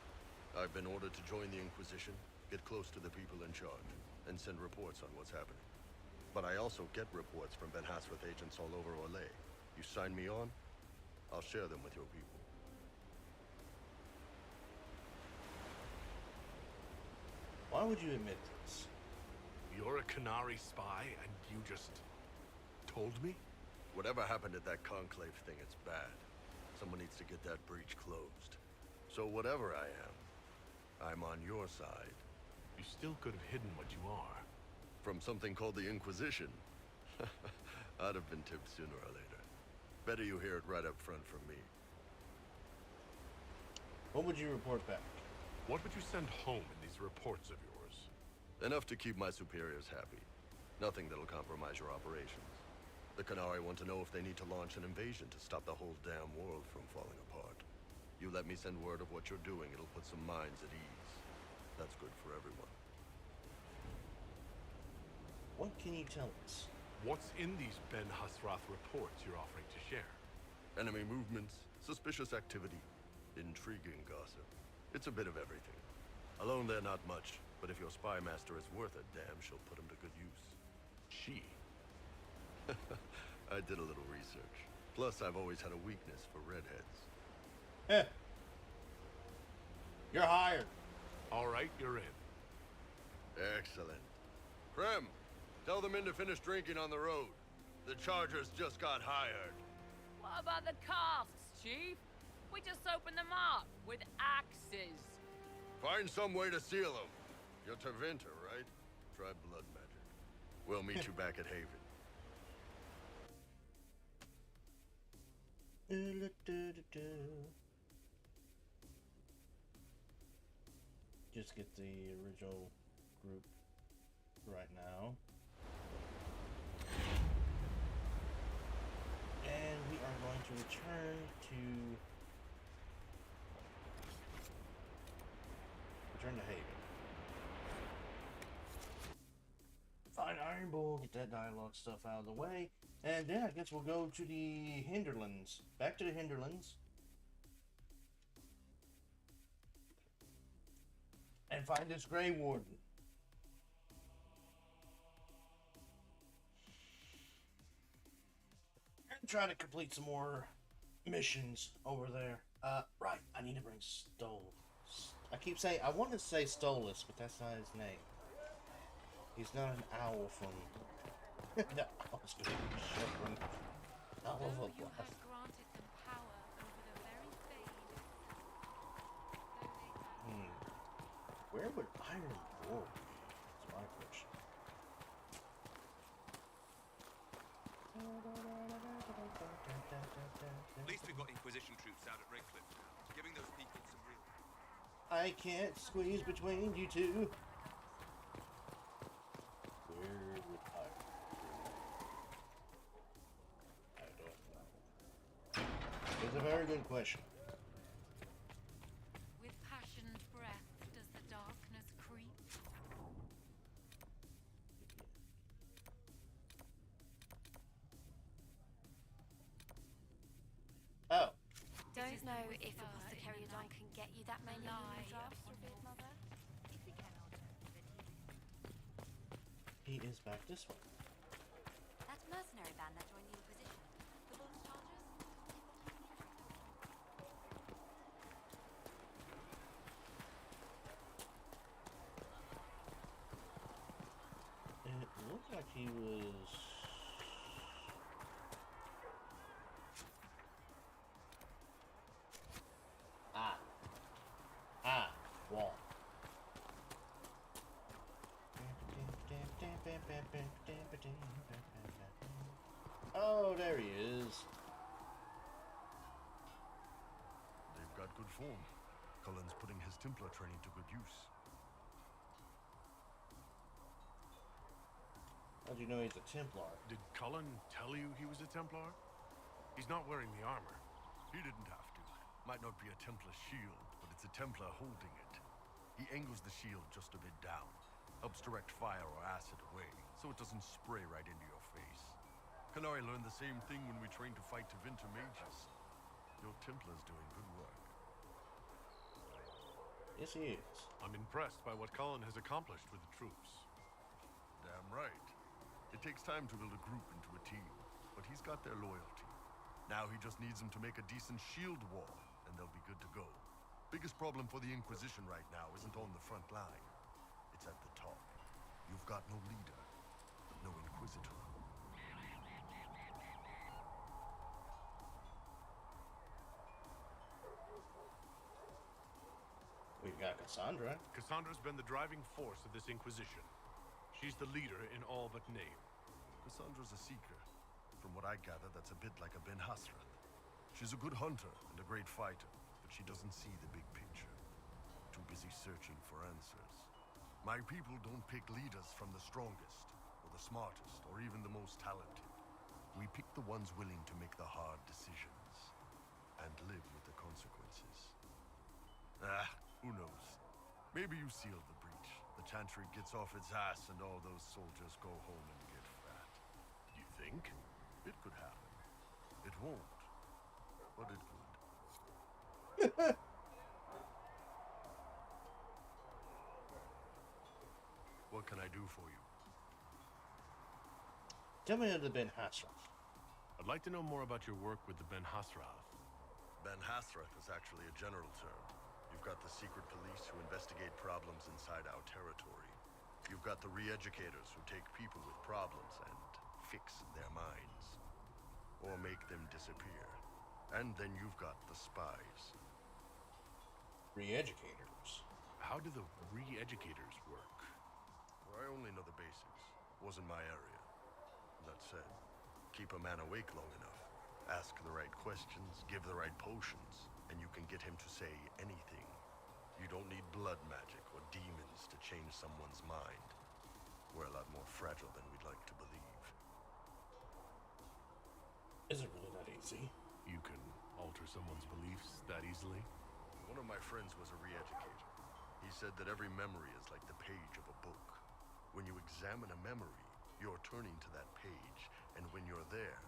I've been ordered to join the Inquisition, get close to the people in charge, and send reports on what's happening. But I also get reports from Ben Hasrath agents all over Orlais. You sign me on, I'll share them with your people. Why would you admit this? You're a Canary spy, and you just told me? Whatever happened at that conclave thing, it's bad. Someone needs to get that breach closed. So whatever I am, I'm on your side. You still could have hidden what you are. From something called the Inquisition. I'd have been tipped sooner or later. Better you hear it right up front from me. What would you report back? What would you send home in these reports of yours? Enough to keep my superiors happy. Nothing that'll compromise your operations. The Canary want to know if they need to launch an invasion to stop the whole damn world from falling apart. You let me send word of what you're doing, it'll put some minds at ease. That's good for everyone. What can you tell us? What's in these Ben Hasrath reports you're offering to share? Enemy movements, suspicious activity, intriguing gossip. It's a bit of everything. Alone they're not much, but if your spy master is worth a damn, she'll put him to good use. She? I did a little research. Plus, I've always had a weakness for redheads. Eh. You're hired. All right, you're in. Excellent. Krem, tell the men to finish drinking on the road. The Chargers just got hired. What about the casks, Chief? We just opened them up with axes. Find some way to seal them. You're Tevinter, right? Try blood magic. We'll meet you back at Haven. Just get the original group right now. And we are going to return to Haven. Find Iron Bull, get that dialogue stuff out of the way, and then I guess we'll go to the Hinterlands. Back to the Hinterlands. And find this Grey Warden. And try to complete some more missions over there. Right, I need to bring Stole. I keep saying, I want to say Stolas, but that's not his name. He's not an owl from... no, I was going to shut from... Owl of a Blast. Where would Iron Bull be? That's my question. At least we've got Inquisition troops out at Redcliffe now, giving those people some real... I can't squeeze between you two. Where would Iron Bull? I don't know. It's a very good question. With passioned breath does the darkness creep. Oh. Don't know if a Apothecariodon can get you that many drafts, revered mother. He is back this way. That mercenary band that joined the Inquisition. The Bull's Chargers? It looks like he was... Wall. Oh, there he is. They've got good form. Cullen's putting his Templar training to good use. How'd you know he's a Templar? Did Cullen tell you he was a Templar? He's not wearing the armor. He didn't have to. Might not be a Templar shield, but it's a Templar holding it. He angles the shield just a bit down. Helps direct fire or acid away, so it doesn't spray right into your face. Canary learned the same thing when we trained to fight Tevinter mages. Your Templar's doing good work. Yes, he is. I'm impressed by what Cullen has accomplished with the troops. Damn right. It takes time to build a group into a team, but he's got their loyalty. Now he just needs them to make a decent shield wall, and they'll be good to go. Biggest problem for the Inquisition right now isn't on the front line. It's at the top. You've got no leader, no Inquisitor. We've got Cassandra. Cassandra's been the driving force of this Inquisition. She's the leader in all but name. Cassandra's a seeker. From what I gather, that's a bit like a Ben Hasrath. She's a good hunter and a great fighter, but she doesn't see the big picture. Too busy searching for answers. My people don't pick leaders from the strongest, or the smartest, or even the most talented. We pick the ones willing to make the hard decisions, and live with the consequences. Who knows? Maybe you sealed the breach. The Chantry gets off its ass and all those soldiers go home and get fat. You think? It could happen. It won't. But it could. What can I do for you? Tell me about the Ben Hasrath. I'd like to know more about your work with the Ben Hasrath. Ben Hasrath is actually a general term. You've got the secret police who investigate problems inside our territory. You've got the re-educators who take people with problems and fix their minds. Or make them disappear. And then you've got the spies. Re-educators? How do the re-educators work? Well, I only know the basics. Wasn't my area. That said, keep a man awake long enough. Ask the right questions, give the right potions, and you can get him to say anything. You don't need blood magic or demons to change someone's mind. We're a lot more fragile than we'd like to believe. Is it really that easy? You can alter someone's beliefs that easily? One of my friends was a re-educator. He said that every memory is like the page of a book. When you examine a memory, you're turning to that page, and when you're there,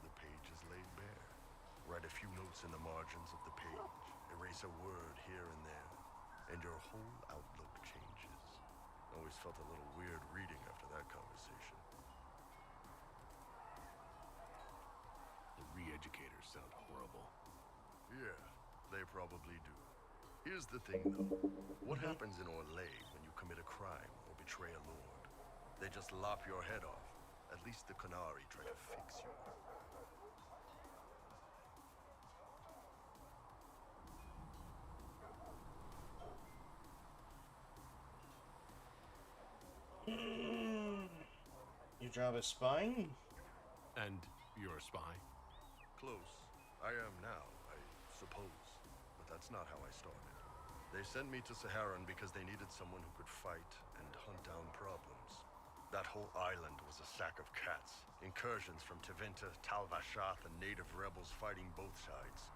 the page is laid bare. Write a few notes in the margins of the page, erase a word here and there, and your whole outlook changes. Always felt a little weird reading after that conversation. The re-educators sound horrible. Yeah, they probably do. Here's the thing, though. What happens in Orlais when you commit a crime or betray a lord? They just lop your head off. At least the Qunari try to fix you. Your job is spying? And you're a spy? Close. I am now, I suppose. But that's not how I started. They sent me to Saharan because they needed someone who could fight and hunt down problems. That whole island was a sack of cats. Incursions from Tevinter, Tal Vashath, and native rebels fighting both sides.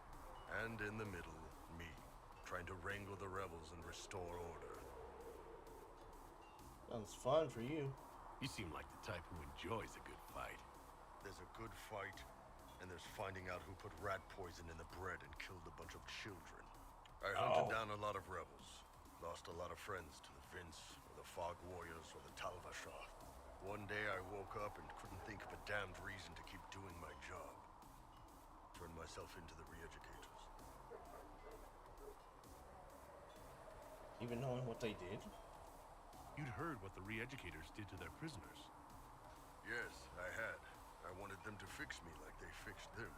And in the middle, me, trying to wrangle the rebels and restore order. Sounds fun for you. You seem like the type who enjoys a good fight. There's a good fight, and there's finding out who put rat poison in the bread and killed a bunch of children. I hunted down a lot of rebels. Lost a lot of friends to the Vince, or the Fog Warriors, or the Tal Vashath. One day I woke up and couldn't think of a damned reason to keep doing my job. Turned myself into the re-educators. Even knowing what they did? You'd heard what the re-educators did to their prisoners. Yes, I had. I wanted them to fix me like they fixed them.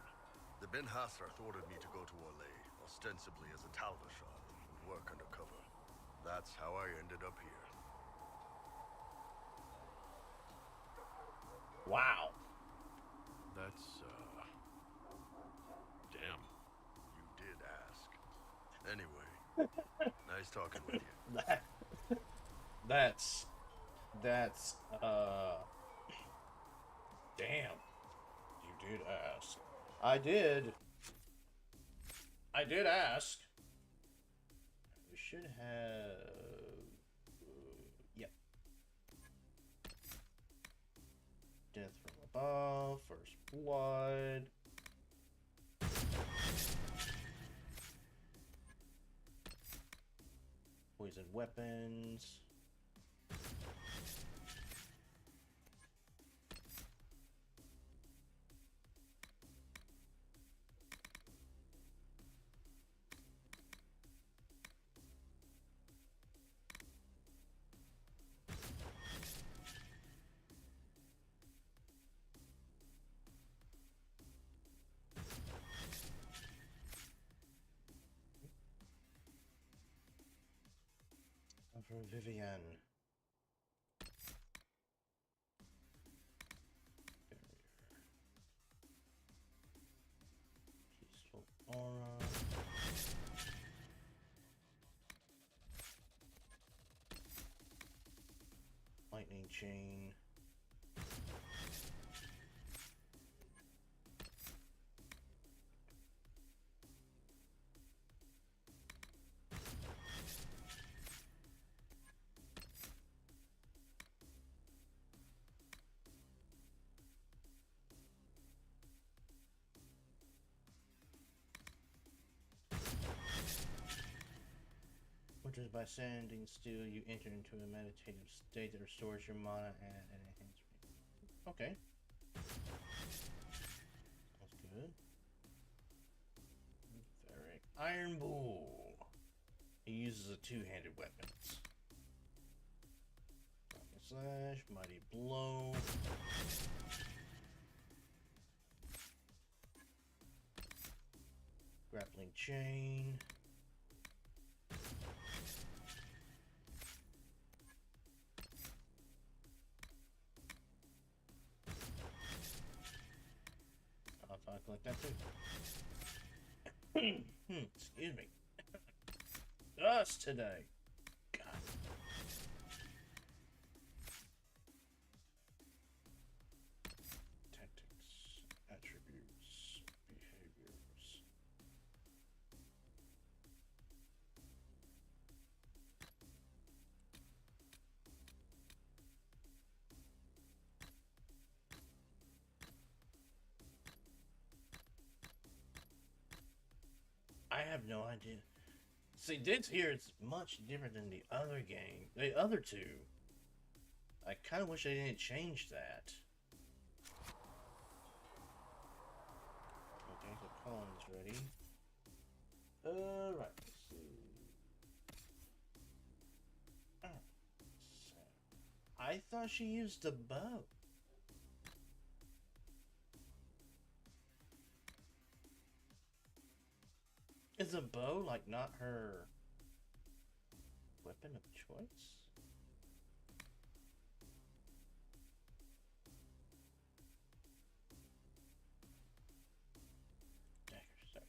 The Ben Hasrath ordered me to go to Orlais, ostensibly as a Tal Vashath, and work undercover. That's how I ended up here. Wow. That's, damn. You did ask. Anyway, nice talking with you. That's, damn. You did ask. I did ask. We should have, yep. Death from above, first blood. Poison weapons. for Vivian. Peaceful aura. Lightning chain. Which is by standing still, you enter into a meditative state that restores your mana and enhances. Okay. That's good. Ferric Iron Bull. He uses a two-handed weapon. Rocket Slash, Mighty Blow. Grappling Chain. I'll talk like that too. Excuse me. Us today. God. Tactics, attributes, behaviors. I have no idea. See, this here is much different than the other game. The other two. I kind of wish they didn't change that. Okay, so Colin's ready. Alright, let's see. Alright, so I thought she used the bow. Is a bow, like, not her weapon of choice? Dagger, sorry.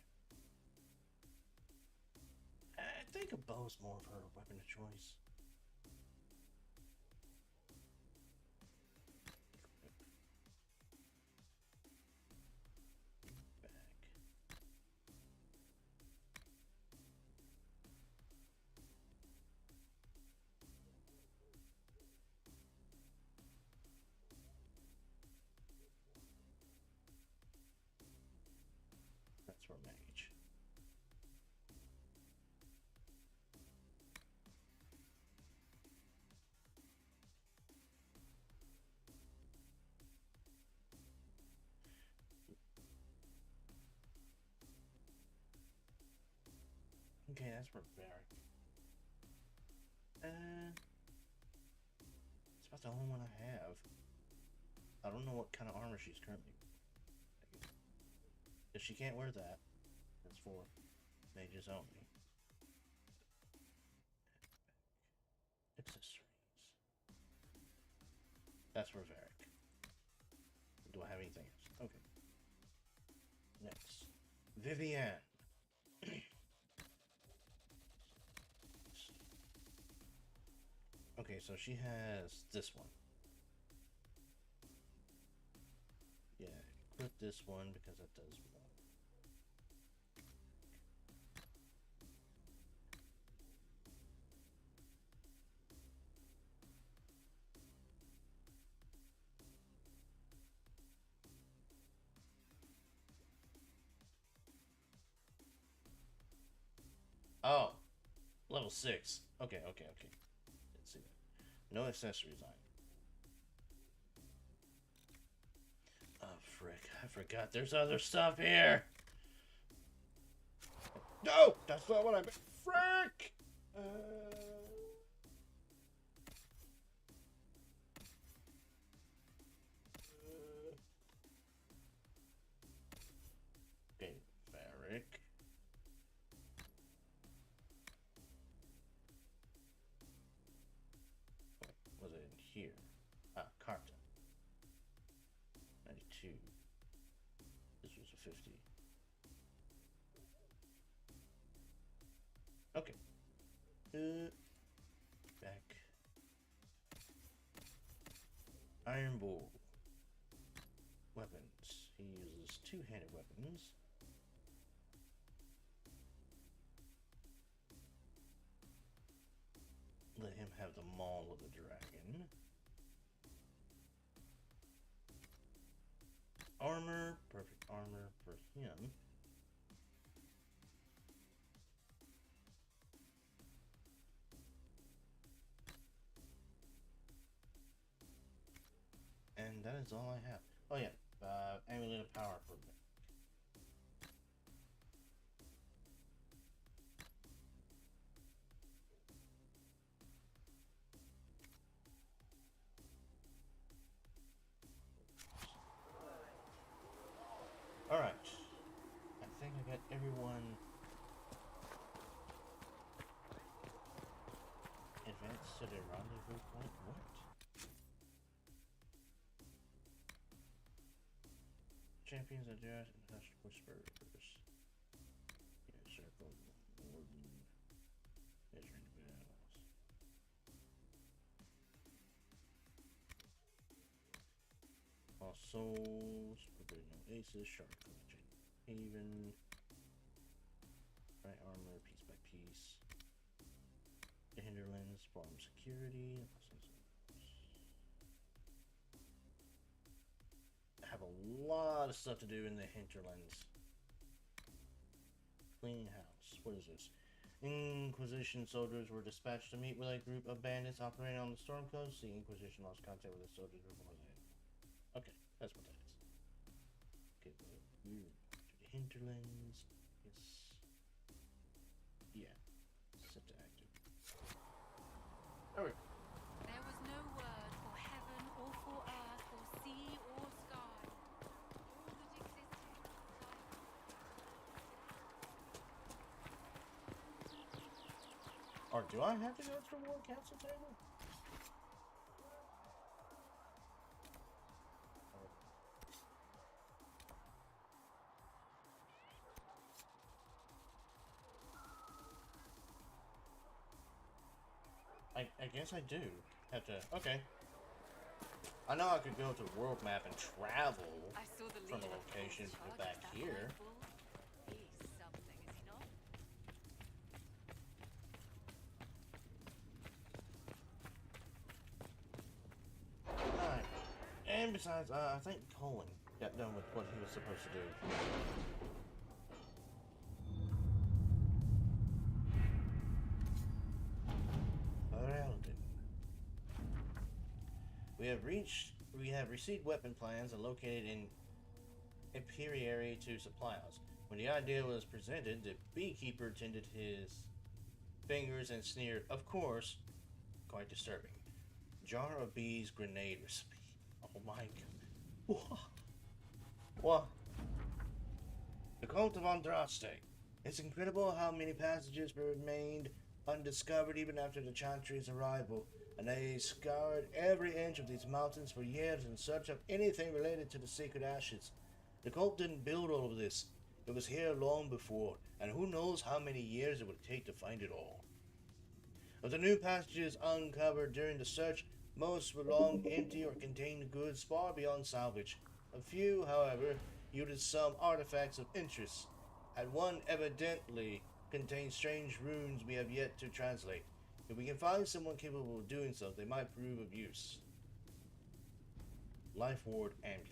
I think a bow's more of her weapon of choice. That's for mage. Okay, that's for Varric. It's about the only one I have. I don't know what kind of armor she's currently. If she can't wear that, that's for mages only. Accessories. That's for Varric. Do I have anything else? Okay. Next. Vivian. Okay, so she has this one. Yeah, equip this one because that does more. Oh, level 6. Okay. Didn't see that. No accessories on. Oh, frick. I forgot there's other stuff here. No! That's not what I meant. Frick! Okay, Varric. 50. Okay. Back. Iron Bull. Weapons. He uses two-handed weapons. Let him have the Maul of the Dragon. Armor. Perfect armor for him. And that is all I have. Oh yeah, Amulet of Power for me. Alright. I think I got everyone advanced to the rendezvous point. What? Champions of Jazz and Hushed Whisperers. Yeah, Circle, Warden, Measuring Bells. Lost Souls, Forbidden Oasis, Shark Collection, Haven, Right Armor, Piece by Piece, The Hinterlands, Farm Security, have a lot of stuff to do in the hinterlands. Clean house. What is this? Inquisition soldiers were dispatched to meet with a group of bandits operating on the storm coast. The Inquisition lost contact with the soldiers before they... Okay, that's what that is. Okay, but we're to the hinterlands. Yes. Yeah. Set to active. Alright. There was no word for heaven or for earth or sea or sky. All that existed Or do I have to go to the War Council table? I guess I do have to. Okay. I know I could go to the world map and travel from a location to back here. He's something, is he not? Alright. And besides, I think Colin got done with what he was supposed to do. We have received weapon plans and located in Imperiary to supply us. When the idea was presented, the beekeeper tended his fingers and sneered, "Of course," quite disturbing. Jar of bees grenade recipe. Oh my god. What? The Cult of Andraste. It's incredible how many passages remained undiscovered even after the Chantry's arrival, and they scoured every inch of these mountains for years in search of anything related to the sacred ashes. The cult didn't build all of this. It was here long before, and who knows how many years it would take to find it all. Of the new passages uncovered during the search, most were long empty or contained goods far beyond salvage. A few, however, yielded some artifacts of interest, and one evidently contains strange runes we have yet to translate. If we can find someone capable of doing so, they might prove of use. Life Ward Amulet.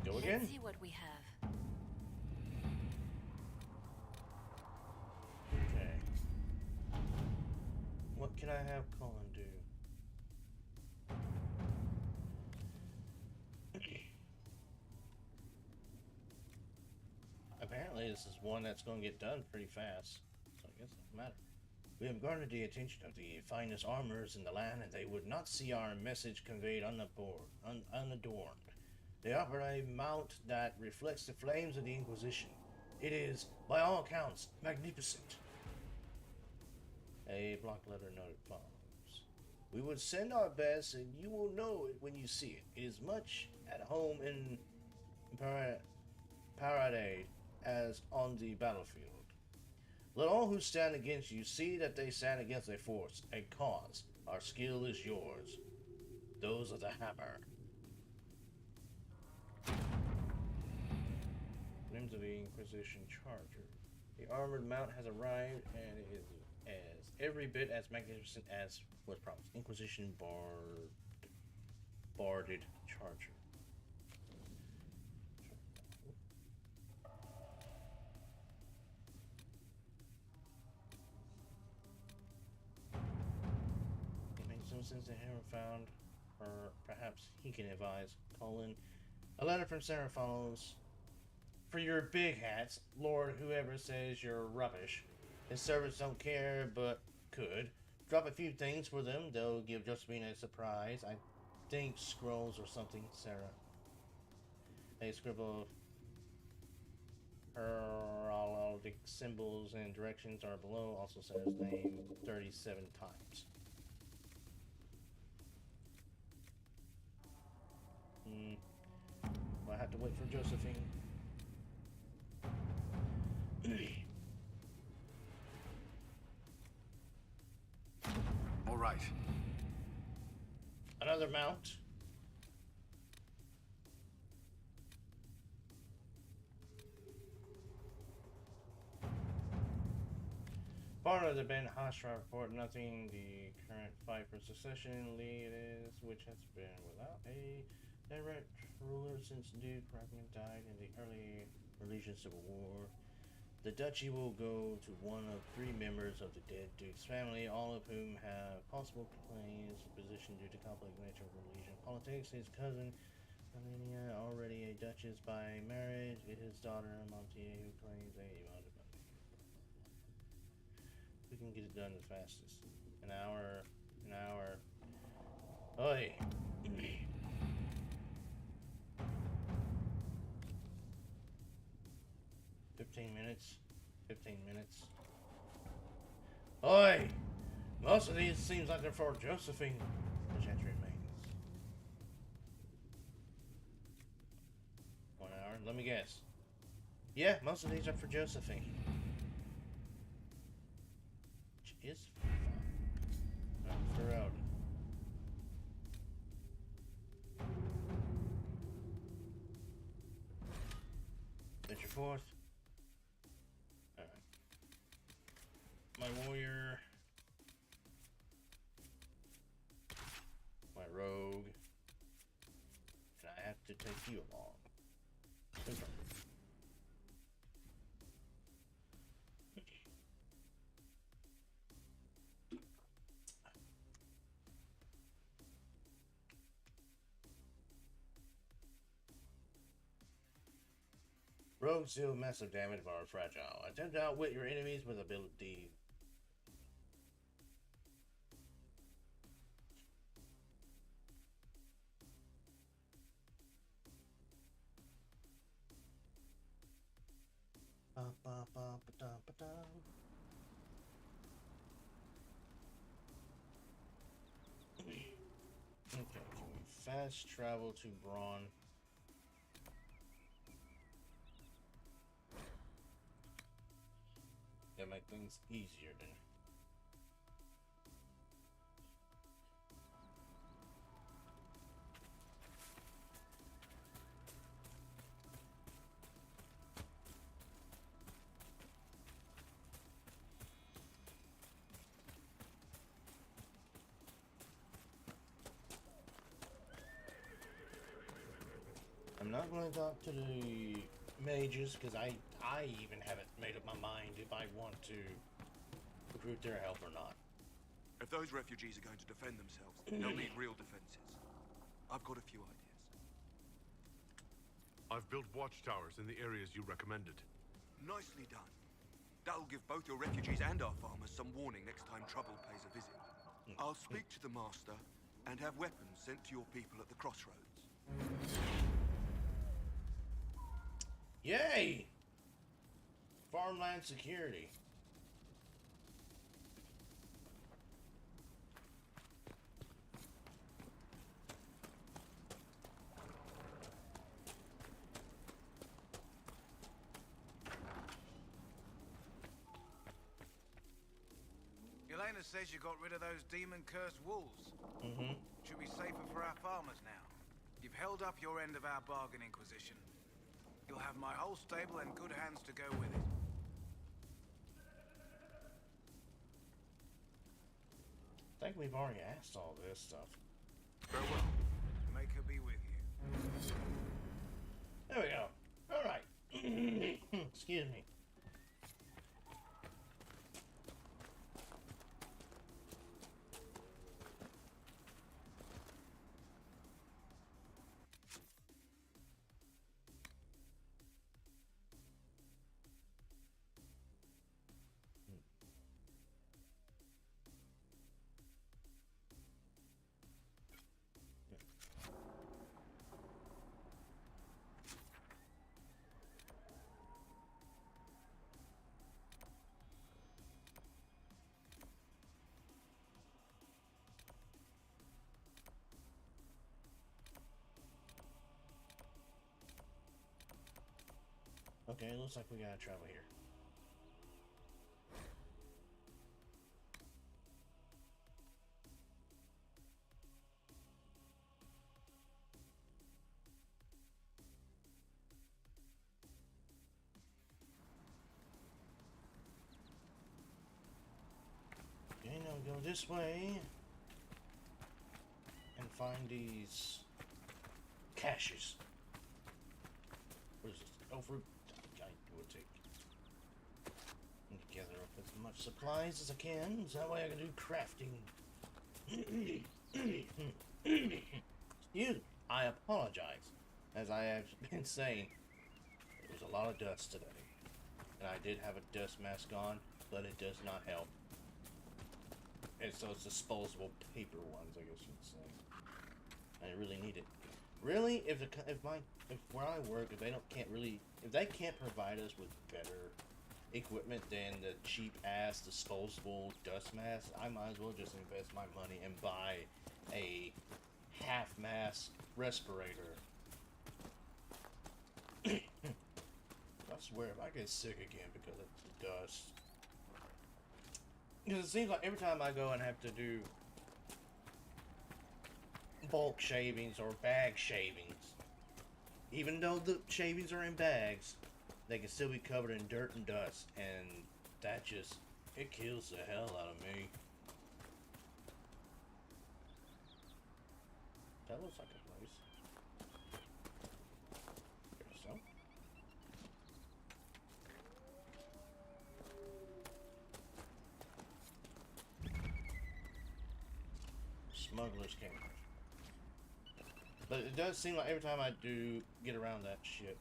Go again. Let's see what we have. Okay. What can I have Colin do? Apparently this is one that's going to get done pretty fast, so I guess it doesn't matter. We have garnered the attention of the finest armorers in the land, and they would not see our message conveyed unadorned. They offer a mount that reflects the flames of the Inquisition. It is, by all accounts, magnificent. A block letter note follows. We would send our best, and you will know it when you see it. It is much at home in Paradise as on the battlefield. Let all who stand against you see that they stand against a force, a cause. Our skill is yours. Those of the hammer. Limbs of the Inquisition Charger. The armored mount has arrived and it is as every bit as magnificent as was promised. Inquisition Barded Charger. It makes no sense to have found, or perhaps he can advise. Colin. A letter from Sarah follows. For your big hats, Lord, whoever says you're rubbish. His servants don't care, but could. Drop a few things for them. They'll give Josephine a surprise. I think scrolls or something, Sarah. A scribble of heraldic symbols and directions are below. Also Sarah's name 37 times. I'll have to wait for Josephine. All right. Another mount. Part of the Ben Hashra report, nothing. The current fight for succession lead is, which has been without a direct ruler since Duke Ragnar died in the early Milesian Civil War. The duchy will go to one of 3 members of the dead Duke's family, all of whom have possible claims to position due to complex nature of Milesian politics. His cousin, Melania, already a duchess by marriage, is his daughter, Montier, who claims a amount of money. We can get it done the fastest. An hour. Oi! 15 minutes. 15 minutes. Oi! Most of these seems like they're for Josephine. The chance remains. 1 hour. Let me guess. Yeah, most of these are for Josephine. Which is fine. For Odin. That's your 4th. My warrior, my rogue, and I have to take you along. Super. Rogues deal massive damage but are fragile. Attempt to outwit your enemies with ability. Okay, can we fast travel to Braun? That make things easier then. I'm not going to talk to the mages because I even haven't made up my mind if I want to recruit their help or not. If those refugees are going to defend themselves, they'll need real defenses. I've got a few ideas. I've built watchtowers in the areas you recommended. Nicely done. That'll give both your refugees and our farmers some warning next time trouble pays a visit. I'll speak to the master and have weapons sent to your people at the crossroads. Yay! Farmland security. explainer says you got rid of those demon-cursed wolves. Mm-hmm. Should be safer for our farmers now. You've held up your end of our bargain, Inquisition. You'll have my whole stable and good hands to go with it. I think we've already asked all this stuff. Farewell. May her be with you. There we go. Alright. Excuse me. Okay, looks like we gotta travel here. Okay, now go this way and find these caches. What is this? Oh, fruit. I will take and gather up as much supplies as I can, so that way I can do crafting. Excuse me, I apologize. As I have been saying, it was a lot of dust today. And I did have a dust mask on, but it does not help. And so it's disposable paper ones, I guess you'd say. I really need it. Really, if where I work, if they can't provide us with better equipment than the cheap ass disposable dust mask, I might as well just invest my money and buy a half mask respirator. I swear, if I get sick again because of the dust, because it seems like every time I go and have to do bulk shavings or bag shavings, even though the shavings are in bags, they can still be covered in dirt and dust, and that just, it kills the hell out of me. That looks like a place. There's some. Smuggler's Camp. But it does seem like every time I do get around that shit,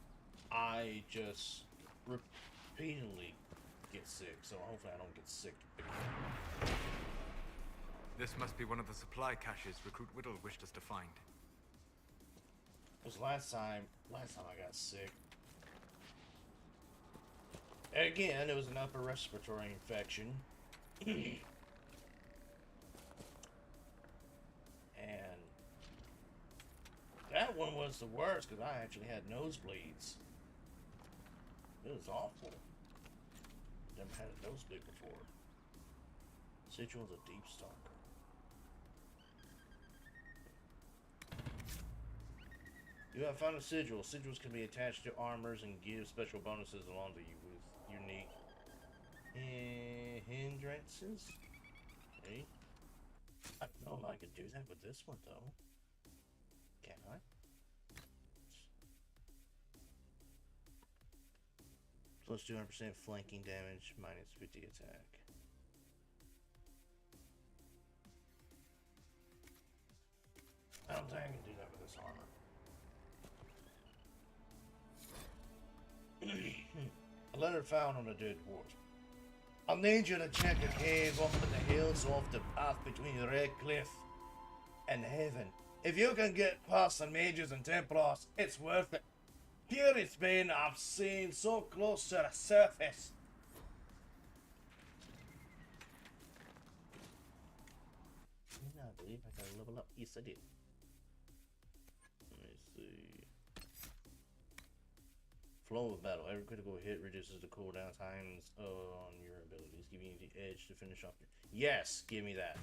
I just repeatedly get sick. So hopefully I don't get sick again. This must be one of the supply caches Recruit Whittle wished us to find. It was last time I got sick. Again, it was an upper respiratory infection. And that one was the worst because I actually had nosebleeds. It was awful. Never had a nosebleed before. Sigil's a deep stalker. You have found a sigil. Sigils can be attached to armors and give special bonuses along to you with unique hindrances. Okay. I don't know if I can do that with this one though. Can I? Plus 200% flanking damage, minus 50 attack. I don't think I can do that with this armor. A letter found on a dead horse. I'll need you to check a cave up in the hills off the path between the Red Cliff and heaven. If you can get past the mages and Templars, it's worth it. Here it's been, I've seen so close to the surface. I believe I gotta level up. Yes, I did. Let me see. Flow of battle. Every critical hit reduces the cooldown times on your abilities, giving you the edge to finish off your... Yes! Give me that.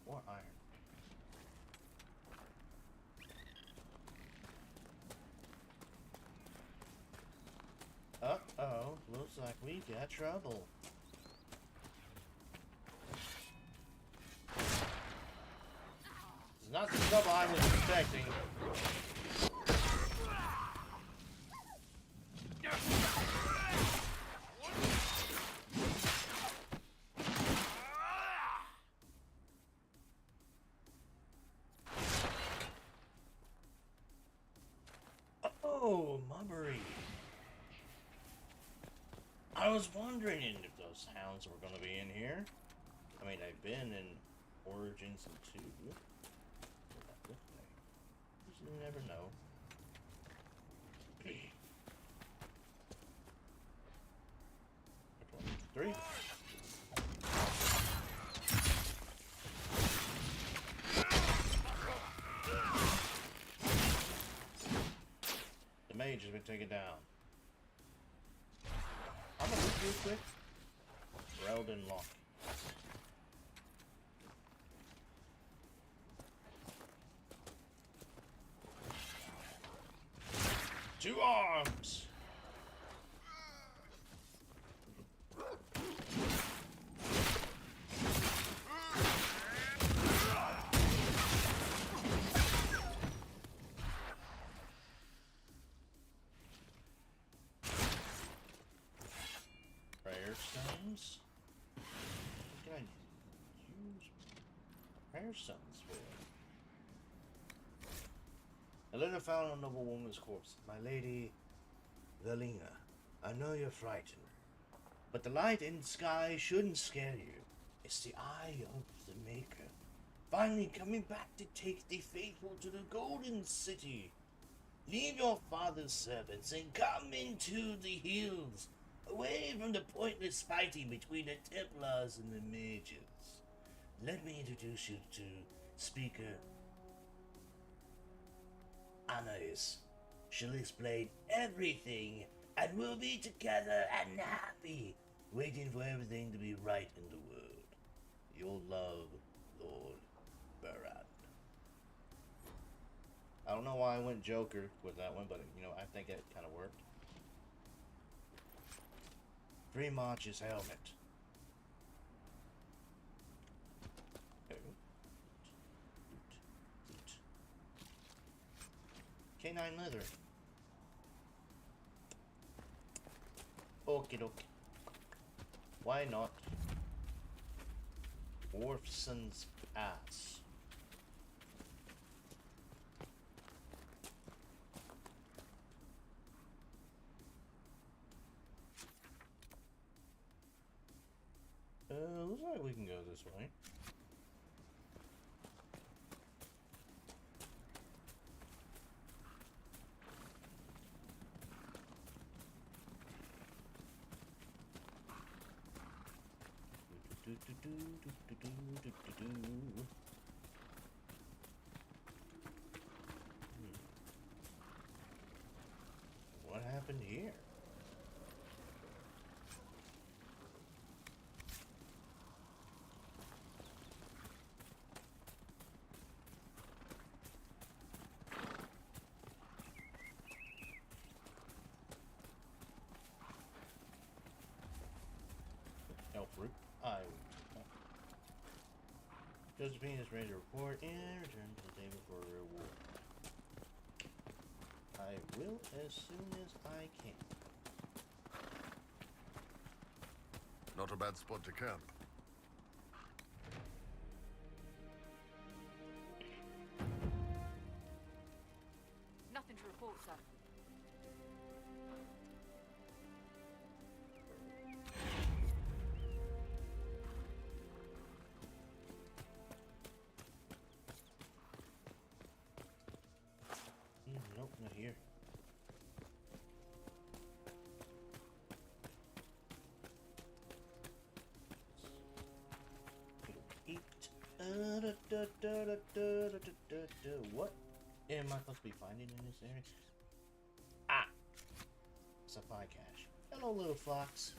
More iron. Uh-oh. Looks like we got trouble. It's not the trouble I was expecting. Oh, Mummery. I was wondering if those hounds were going to be in here. I mean, I've been in Origins and 2. You never know. 3. The mage has been taken down. I'm gonna look real quick. Reldon Lock. Two arms! Prayer stones? What can I use prayer stones for? A letter found on a noble woman's corpse. My lady, Velina, I know you're frightened, but the light in the sky shouldn't scare you. It's the eye of the Maker, finally coming back to take the faithful to the Golden City. Leave your father's servants and come into the hills, away from the pointless fighting between the Templars and the mages. Let me introduce you to Speaker Anais. She'll explain everything, and we'll be together and happy, waiting for everything to be right in the world. Your love, Lord Barat. I don't know why I went Joker with that one, but you know, I think it kind of worked. Free March's helmet. Canine leather. Okie dokie. Why not? Orpson's ass. Looks like we can go this way. What happened here? Elf root. Josephine is ready to report and return to the table for a reward. I will as soon as I can. Not a bad spot to camp. Nothing to report, sir. Nope, not here. What am I supposed to be finding in this area? Ah! Supply cache. Hello, little fox.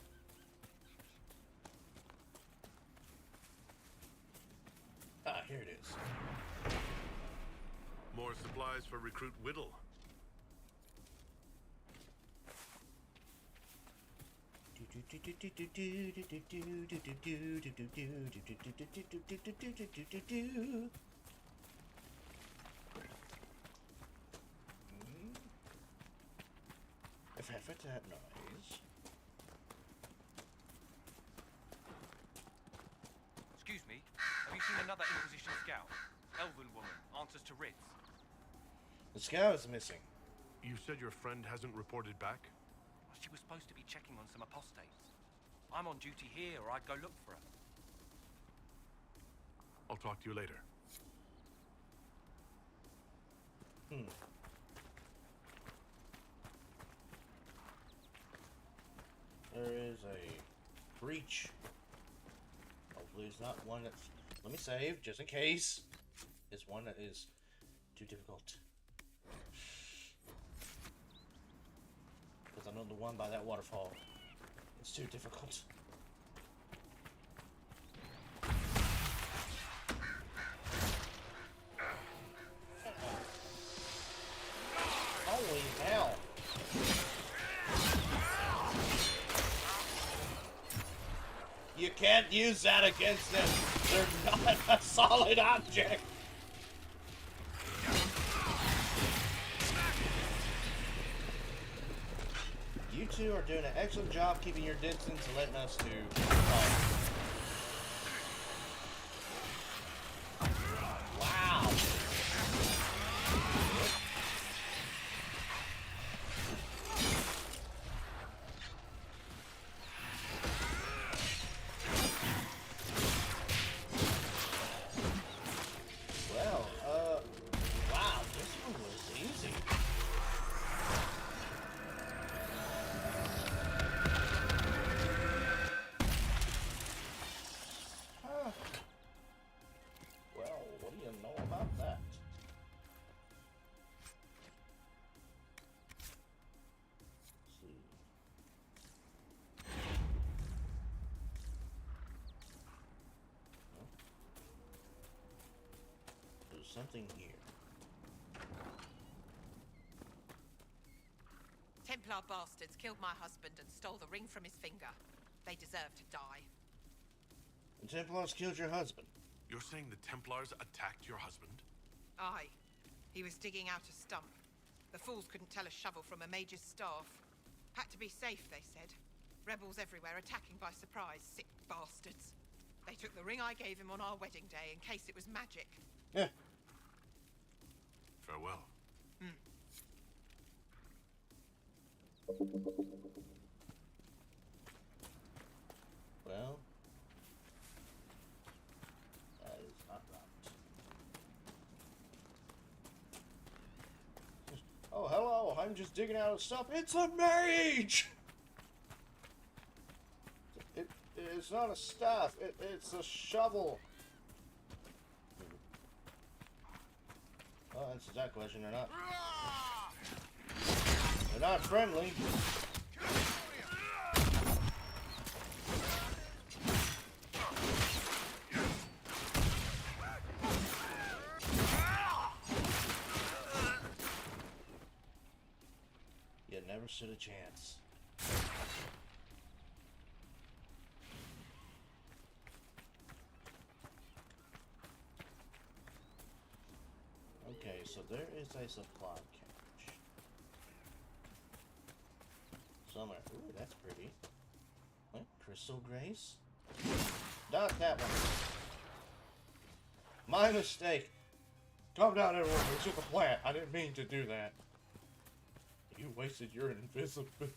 Ah, here it is. More supplies for Recruit Whittle. If I fit that noise. Excuse me, have you seen another Inquisition scout? Elven woman, answers to writs. The scout is missing. You said your friend hasn't reported back? She was supposed to be checking on some apostates. I'm on duty here, or I'd go look for her. I'll talk to you later. There is a breach. Hopefully it's not one that's... Let me save, just in case. It's one that is too difficult. Because I know the one by that waterfall. It's too difficult. Holy hell! You can't use that against them. They're not a solid object. You two are doing an excellent job keeping your distance and letting us do. Wow. Well, wow, this one was easy. Huh. Well, what do you know about that? Let's see. There's something here. Templar bastards killed my husband and stole the ring from his finger. They deserve to die. The Templars killed your husband. You're saying the Templars attacked your husband? Aye. He was digging out a stump. The fools couldn't tell a shovel from a mage's staff. Had to be safe, they said. Rebels everywhere attacking by surprise, sick bastards. They took the ring I gave him on our wedding day in case it was magic. Yeah. Farewell. Well, that is not right. Oh, hello, I'm just digging out of stuff. It's a mage! It's not a staff, it's a shovel. Well, answers that question or not. They're not friendly. You never stood a chance. Okay, so there is a supply cache. Somewhere. Ooh, that's pretty. What? Crystal Grace? Not that one. My mistake. Calm down, everyone. It's just a plant. I didn't mean to do that. You wasted your invisibility.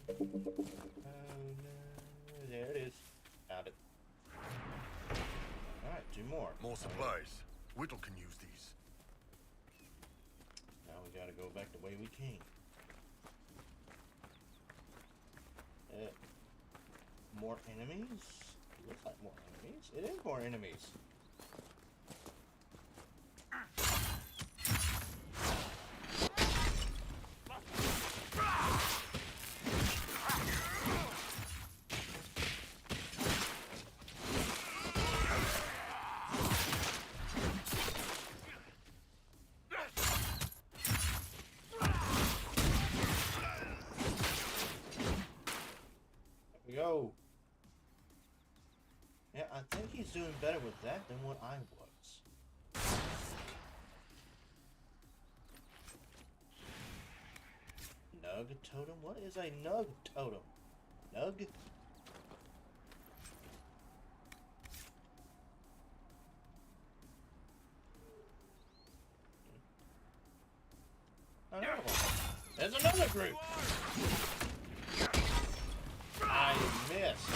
Oh, no. There it is. Found it. Alright, two more. More supplies. Whittle can use these. Now we gotta go back the way we came. More enemies? looks like more enemies. It is more enemies. Go. Yeah, I think he's doing better with that than what I was. Nug totem? What is a nug totem? Nug? Another one. There's another group. I missed.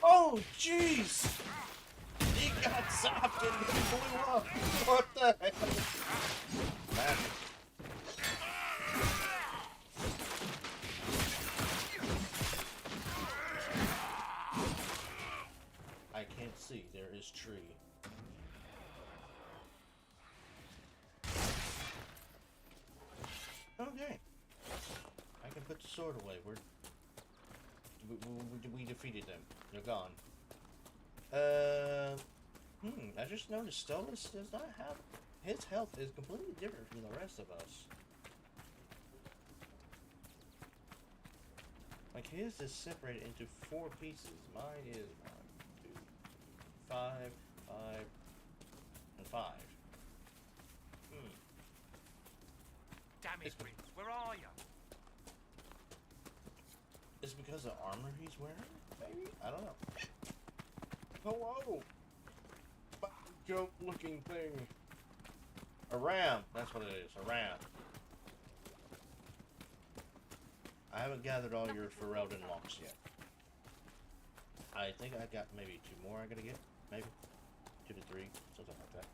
Oh, jeez! He got zapped and he blew up. What the hell? Magic. I can't see. There is tree. Okay. I can put the sword away. We defeated them. They're gone. I just noticed Stolas does not have... His health is completely different from the rest of us. Like, his is separated into 4 pieces. Mine is 1, 2, 5, 5, and 5. Damn it, Prince. Where are you? It's because of the armor he's wearing? Maybe? I don't know. Hello! Joke looking thing. A ram. That's what it is. A ram. I haven't gathered all your Ferelden locks yet. I think I got maybe 2 more I gotta get. Maybe. 2 to 3. Something like that.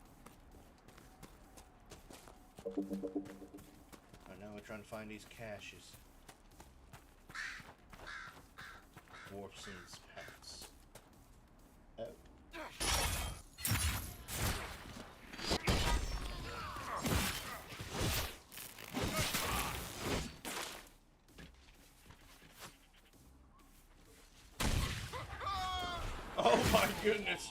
Right now we're trying to find these caches. Warpson's pets. Oh. Oh my goodness!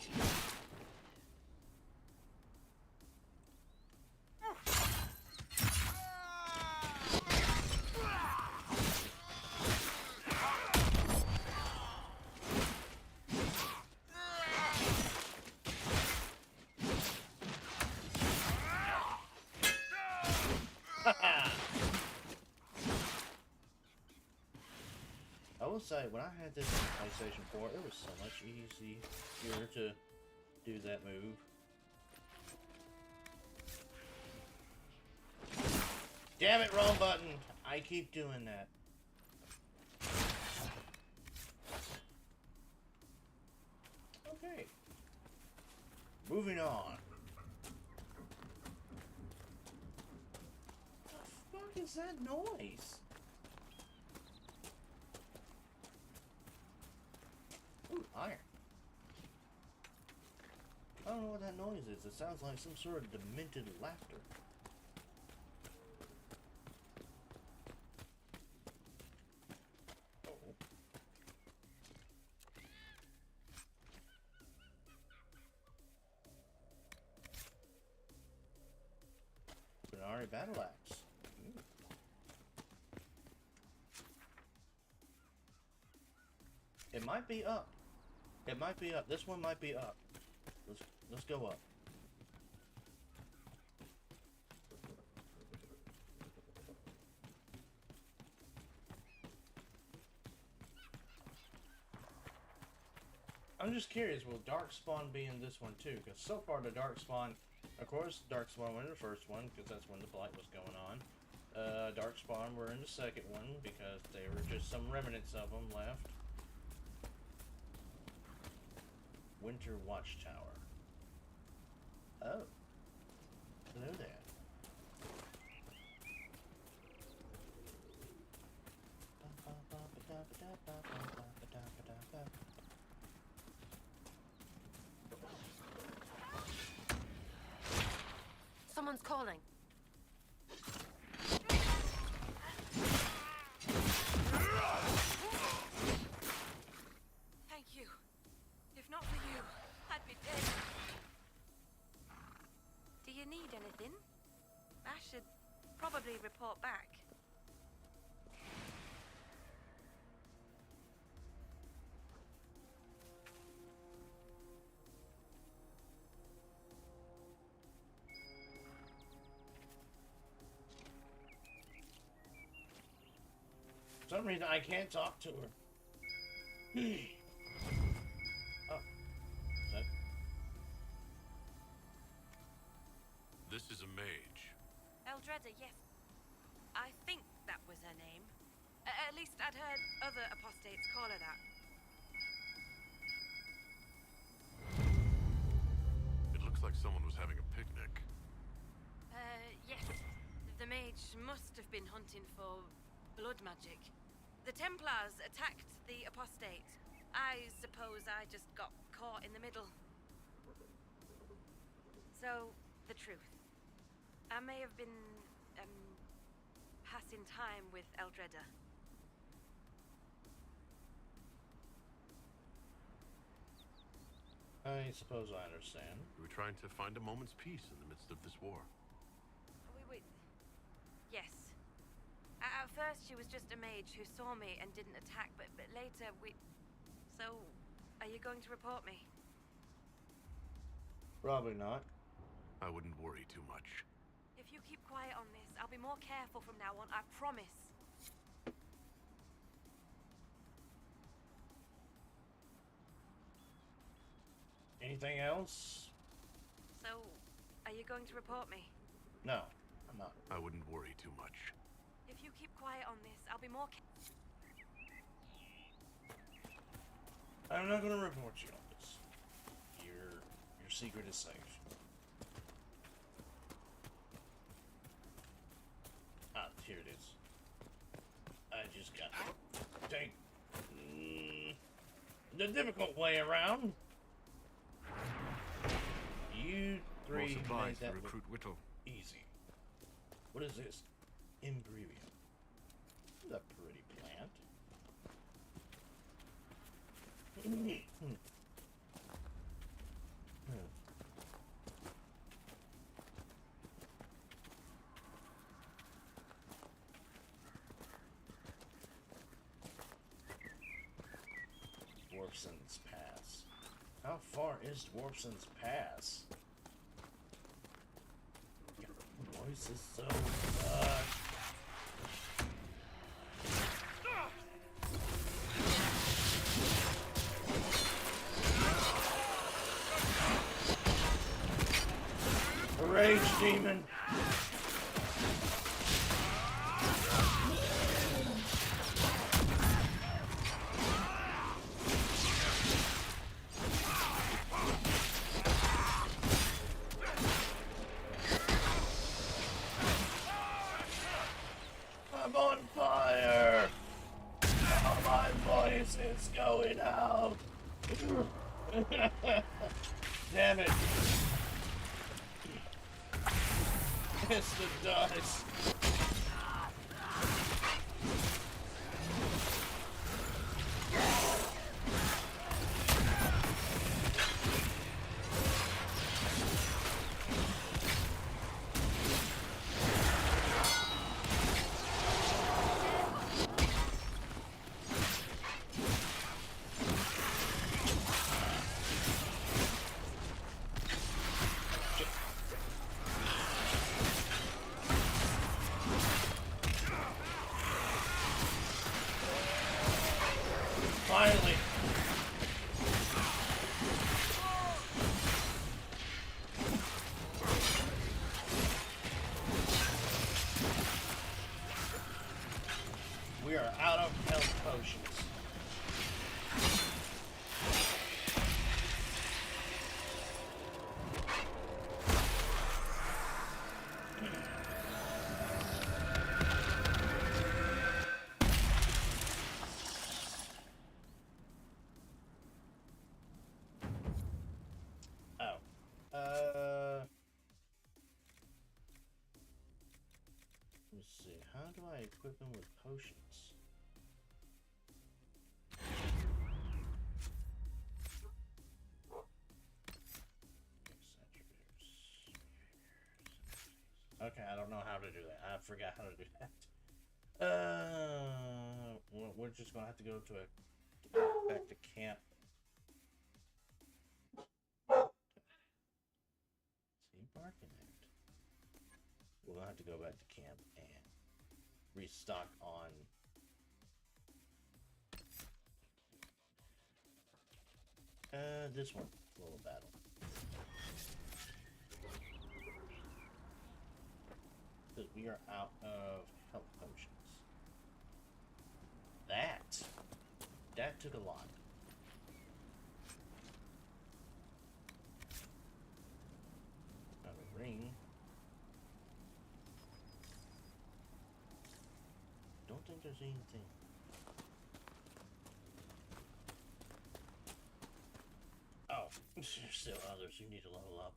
I will say, when I had this on PlayStation 4, it was so much easier to do that move. Damn it, wrong button! I keep doing that. Okay. Moving on. What the fuck is that noise? Ooh, iron. I don't know what that noise is. It sounds like some sort of demented laughter. Oh. Granari battle axe. It might be up. It might be up. This one might be up. Let's go up. I'm just curious, will Darkspawn be in this one too? Because so far the Darkspawn, of course, Darkspawn went in the first one because that's when the Blight was going on. Darkspawn were in the second one because there were just some remnants of them left. Winter Watchtower. Oh. Hello there. Someone's calling. Thank you. If not for you, I'd be dead. Do you need anything? I should probably report back. For some reason, I can't talk to her. Oh. This is a mage. Eldreda, yes. I think that was her name. At least I'd heard other apostates call her that. It looks like someone was having a picnic. Yes. The mage must have been hunting for blood magic. The Templars attacked the apostate. I suppose I just got caught in the middle. So, the truth. I may have been, passing time with Eldreda. I suppose I understand. We were trying to find a moment's peace in the midst of this war. Yes. At first, she was just a mage who saw me and didn't attack, but later we... So, are you going to report me? Probably not. I wouldn't worry too much. If you keep quiet on this, I'll be more careful from now on, I promise. Anything else? So, are you going to report me? No, I'm not. I wouldn't worry too much. If you keep quiet on this, I'll be more I'm not going to report you on this. Your secret is safe. Ah, here it is. I just got to take the difficult way around. You three More supplies made that to recruit Whittle. easy. What is this? Imbrevium. This is a pretty plant. Dwarfson's Pass. How far is Dwarfson's Pass? Your voice is so Rage demon. I'm on fire. Oh, my voice is going out. Damn it. It's the dust. do I equip him with potions? Okay, I don't know how to do that. I forgot how to do that. We're just gonna have to go to back to camp. Is he barking at? We're gonna have to go back to camp and restock on this one. Little battle. Because we are out of health potions. That took a lot. Got a ring. Don't think there's anything. Oh, there's still others who need to level up.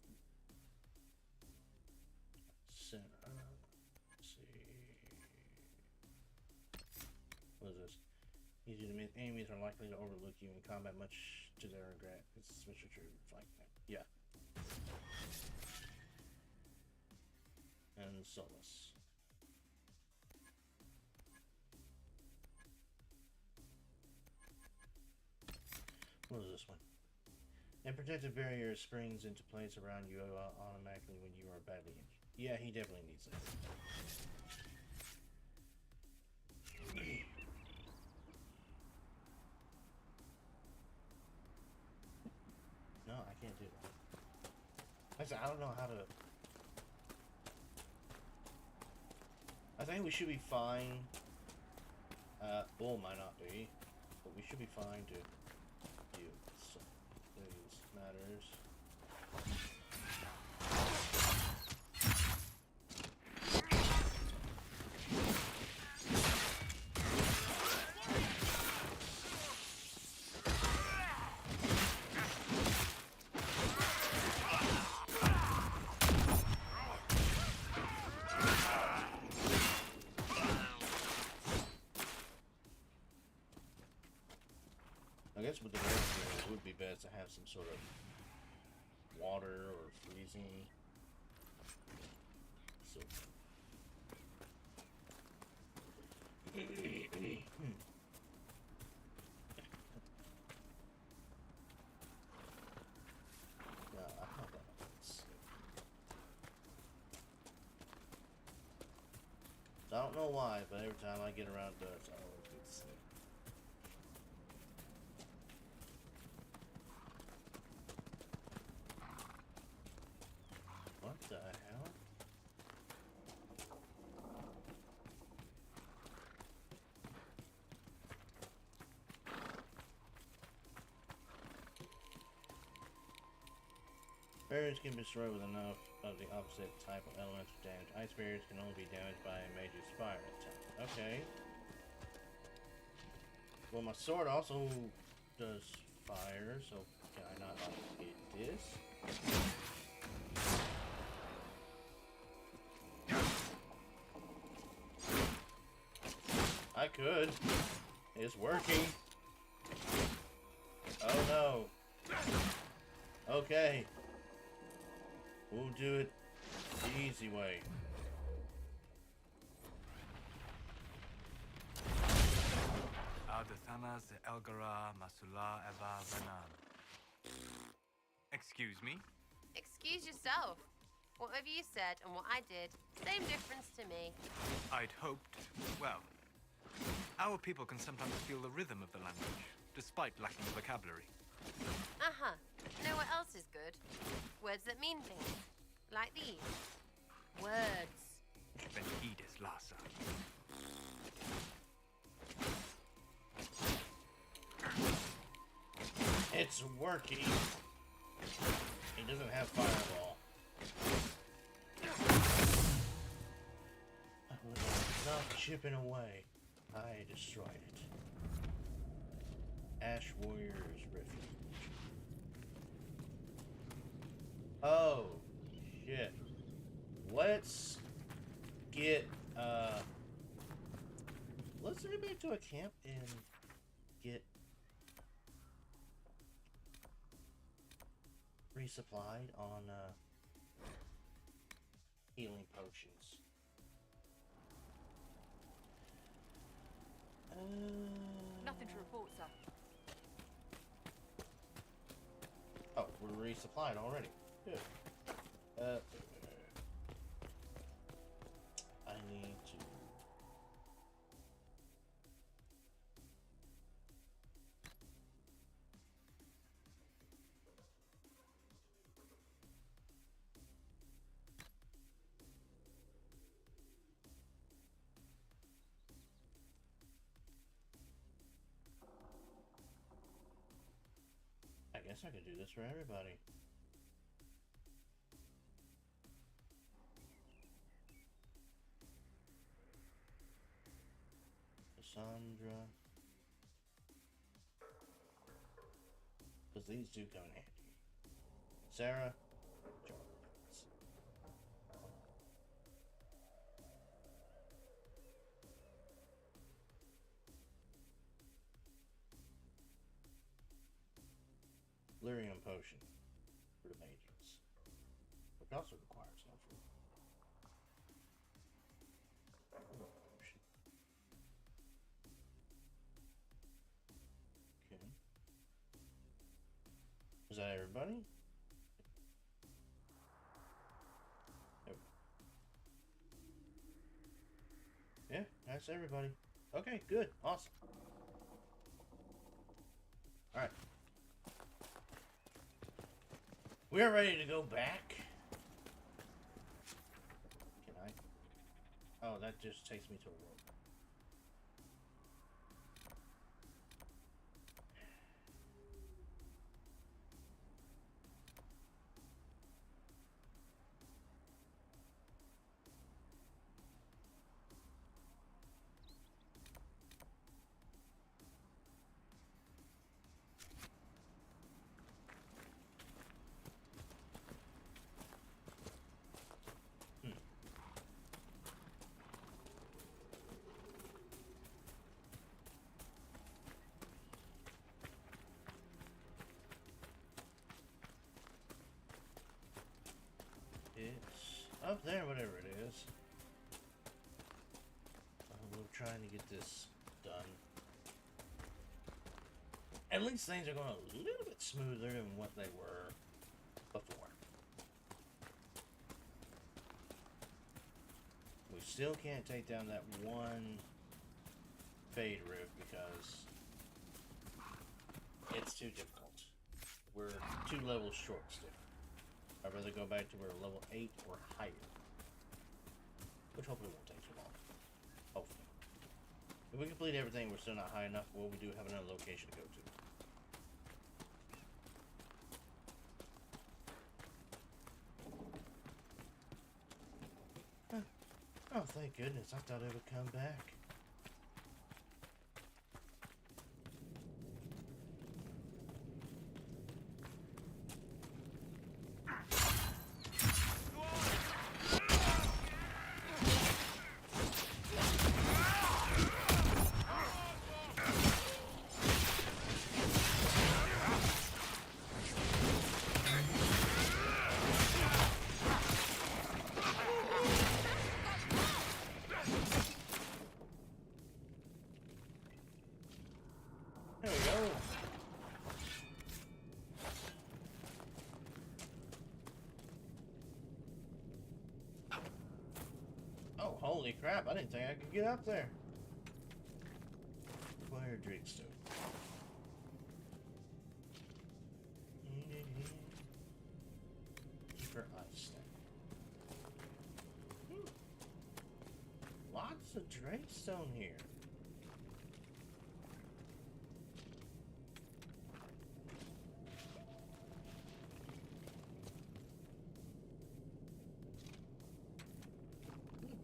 Center. Let's see. What is this? Easy to miss. Enemies are likely to overlook you in combat, much to their regret. It's especially true. Like, yeah. And Solus. What is this one? A protective barrier springs into place around you automatically when you are badly injured. Yeah, he definitely needs that. No, I can't do that. Actually, I don't know how to... I think we should be fine. Bull might not be, but we should be fine to do some these matters. I guess with the weather, it would be best to have some sort of water or freezing. So. Yeah, I have that. So I don't know why, but every time I get around dust, I always get sick. What the hell? Barriers can be destroyed with enough of the opposite type of elemental damage. Ice barriers can only be damaged by a major fire attack. Okay. Well, my sword also does fire, so can I not get this? I could. It's working. Oh no. Okay. We'll do it the easy way. Excuse me? Excuse yourself. Whatever you said and what I did, same difference to me. I'd hoped, well, our people can sometimes feel the rhythm of the language, despite lacking vocabulary. Uh-huh. Know what else is good? Words that mean things. Like these. Words. Benhides Lhasa. It's working. He doesn't have fireball. Not chipping away. I destroyed it. Ash Warrior's Refuge. Oh, shit. Let's get, Let's head back to a camp and get resupplied on healing potions. Nothing to report, sir. Oh, we're resupplied already. Good. I need to. I guess I could do this for everybody. Cassandra. Because these do come in handy. Sarah. Jarvis. Lyrium potion for the mages, which also requires no food. Potion. Okay. Is that everybody? Yep. Yeah, that's everybody. Okay, good, awesome. All right. We are ready to go back. Can I? Oh, that just takes me to a rope. It's up there, whatever it is. We're trying to get this done. At least things are going a little bit smoother than what they were before. We still can't take down that one fade rift because it's too difficult. We're 2 levels short still. I'd rather go back to where level 8 or higher. Which hopefully won't take too long. Hopefully. If we complete everything, we're still not high enough. Well, we do have another location to go to. Oh, thank goodness. I thought it would come back. There we go. Oh, holy crap. I didn't think I could get up there. Acquire Drake Stone. Keep her ice stack. Lots of Drake Stone here.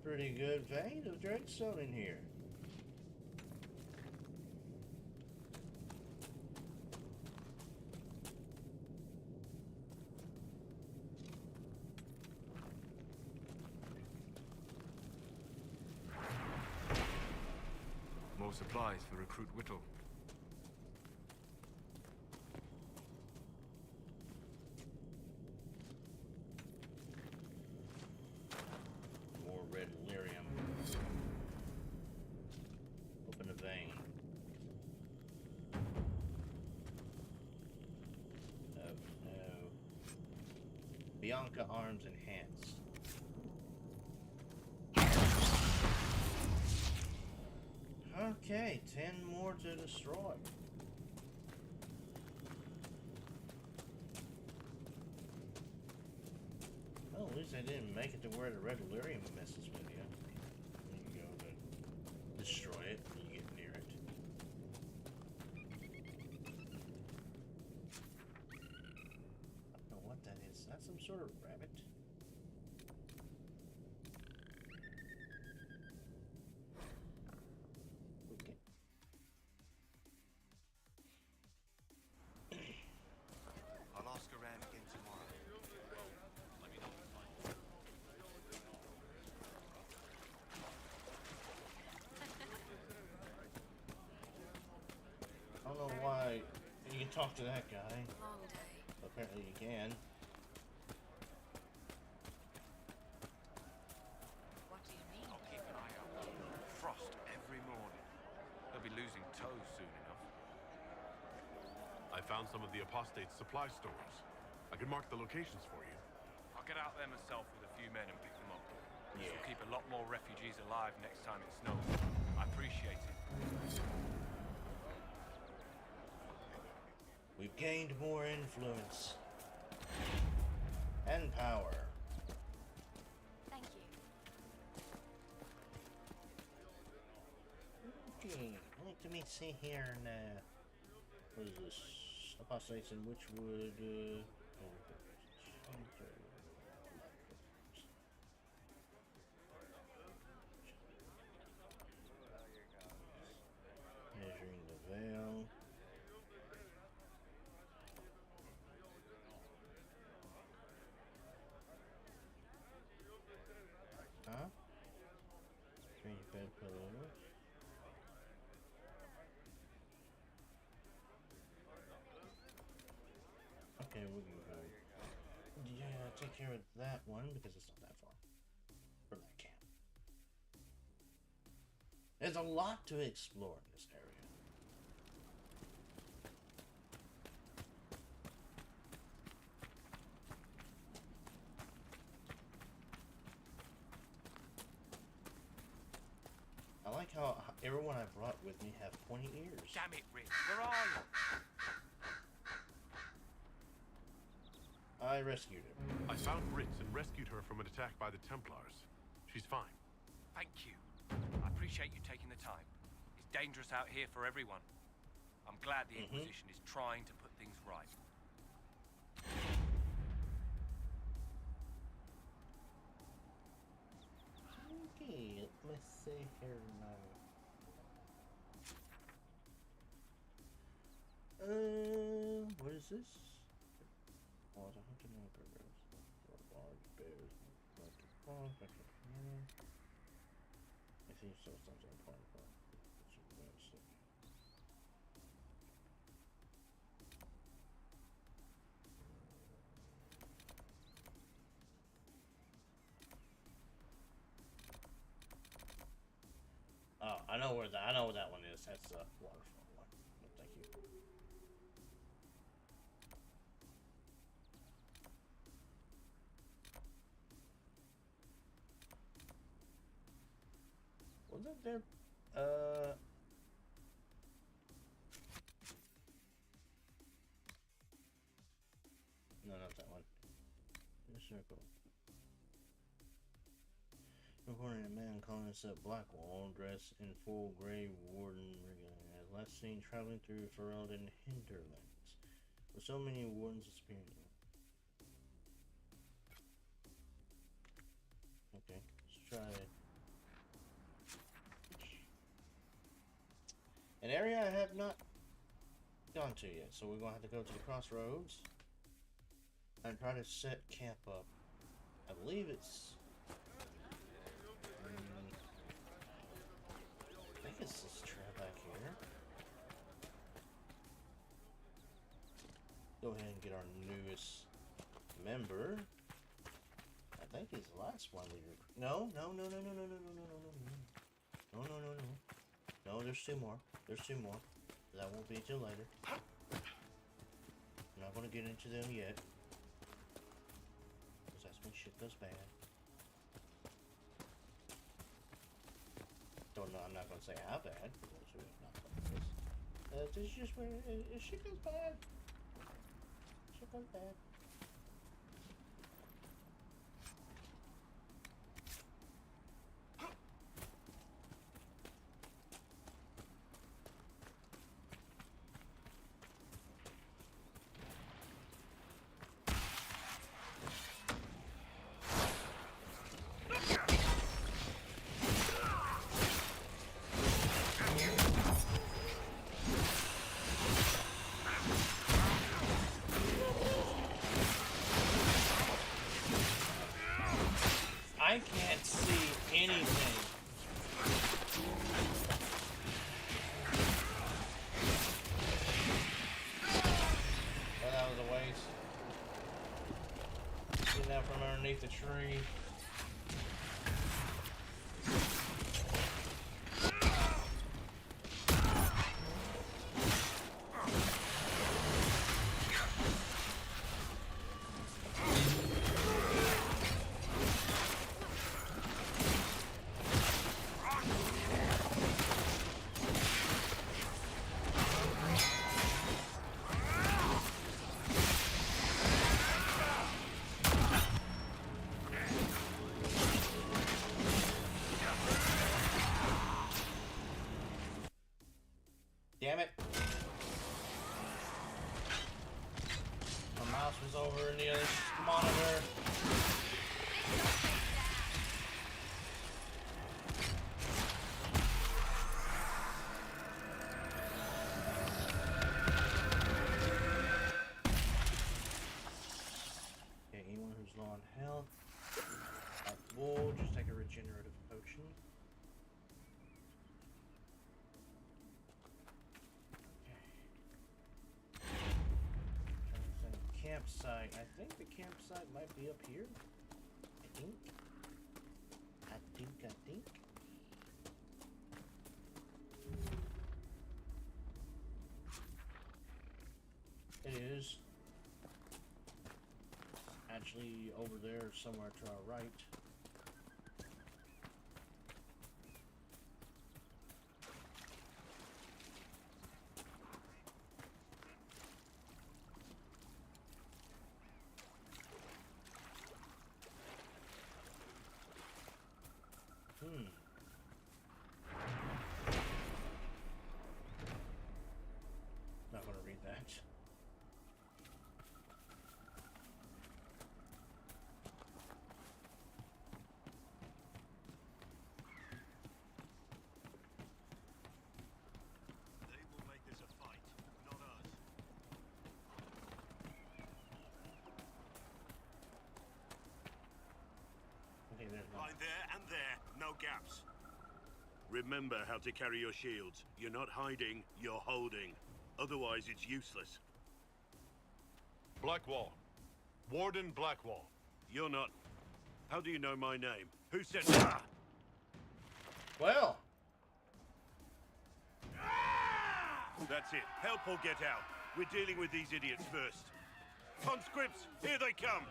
Pretty good vein of Drakestone in here. More supplies for Recruit Whittle. More red lyrium. Open a vein. Oh no. Bianca arms enhanced. Okay, 10 more to destroy. Well, at least I didn't make it to where the red lyrium messes with you. There you go, to destroy it when you get near it. I don't know what that is. Is that some sort of rabbit? I'll ask around again tomorrow. Let me know if you find I don't know why you can talk to that guy. Long day. Apparently you can. What do you mean? I'll keep an eye out. Frost every morning. They'll be losing toes soon enough. I found some of the apostate's supply stores. I can mark the locations for you. I'll get out there myself with a few men and pick them up. This Yeah. will keep a lot more refugees alive next time it snows. I appreciate it. We've gained more influence and power. Thank you. Okay, let me see here now. What is this? Apostates in Witchwood. Measuring the veil. Huh? Strange bed pillows. Okay, we can go. Yeah, take care of that one because it's not that far from that camp. There's a lot to explore in this area. I like how everyone I brought with me have pointy ears. Damn it, Rick. Where are you? I rescued her. I found Ritz and rescued her from an attack by the Templars. She's fine. Thank you. I appreciate you taking the time. It's dangerous out here for everyone. I'm glad the Inquisition is trying to put things right. Okay, let me see here now. What is this? Oh, it's 100 milligrams. Large bears. I see so something important. Oh, I know where that one is. That's the waterfall one. Oh, thank you. Wasn't there no, not that one. The circle. Reporting a man calling himself Blackwall, dressed in full gray warden regalia, as last seen traveling through Ferelden hinterlands, with so many wardens disappearing. Okay, let's try an area I have not gone to yet, so we're gonna have to go to the crossroads and try to set camp up. I believe it's I think it's this trap I go ahead and get our newest member. I think he's the last one we recruited. No. No, there's two more. There's two more. That won't be till later. I'm not gonna get into them yet. Because that's when shit goes bad. Don't know, I'm not gonna say how bad, for those who have not played this. This is just where shit goes bad. Shit goes bad. I can't see anything. Well, that was a waste. Getting that from underneath the tree. Damn it. My mouse was over in the other monitor. Okay, anyone who's low on health, we'll just take a regenerative potion. Campsite. I think the campsite might be up here. I think. It is. Actually, over there, somewhere to our right. Not gonna read that. They will make this a fight, not us. Okay, there's no. Line there and there, no gaps. Remember how to carry your shields. You're not hiding, you're holding. Otherwise, it's useless. Blackwall. Warden Blackwall. You're not... How do you know my name? Who said... Ah! Well. That's it. Help or get out. We're dealing with these idiots first. Conscripts, here they come!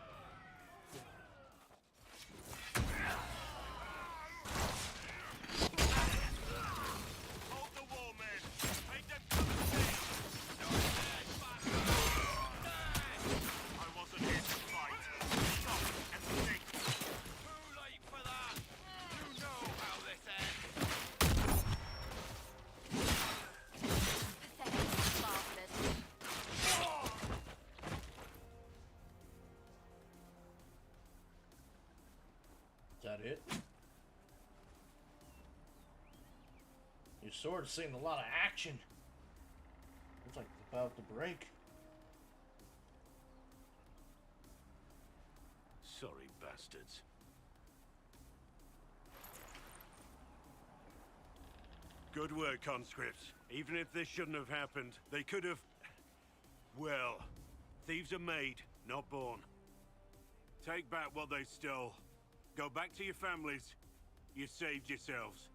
Hold the wall, men! Make them come to me! I wasn't here to fight. Stop and think. Too late for that! You know how this ends! Pathetic bastard. Is that it? Your sword's seen a lot of action. Looks like it's about to break. Sorry, bastards. Good work, conscripts. Even if this shouldn't have happened, they could have... well, Thieves are made, not born. Take back what they stole. Go back to your families. You saved yourselves.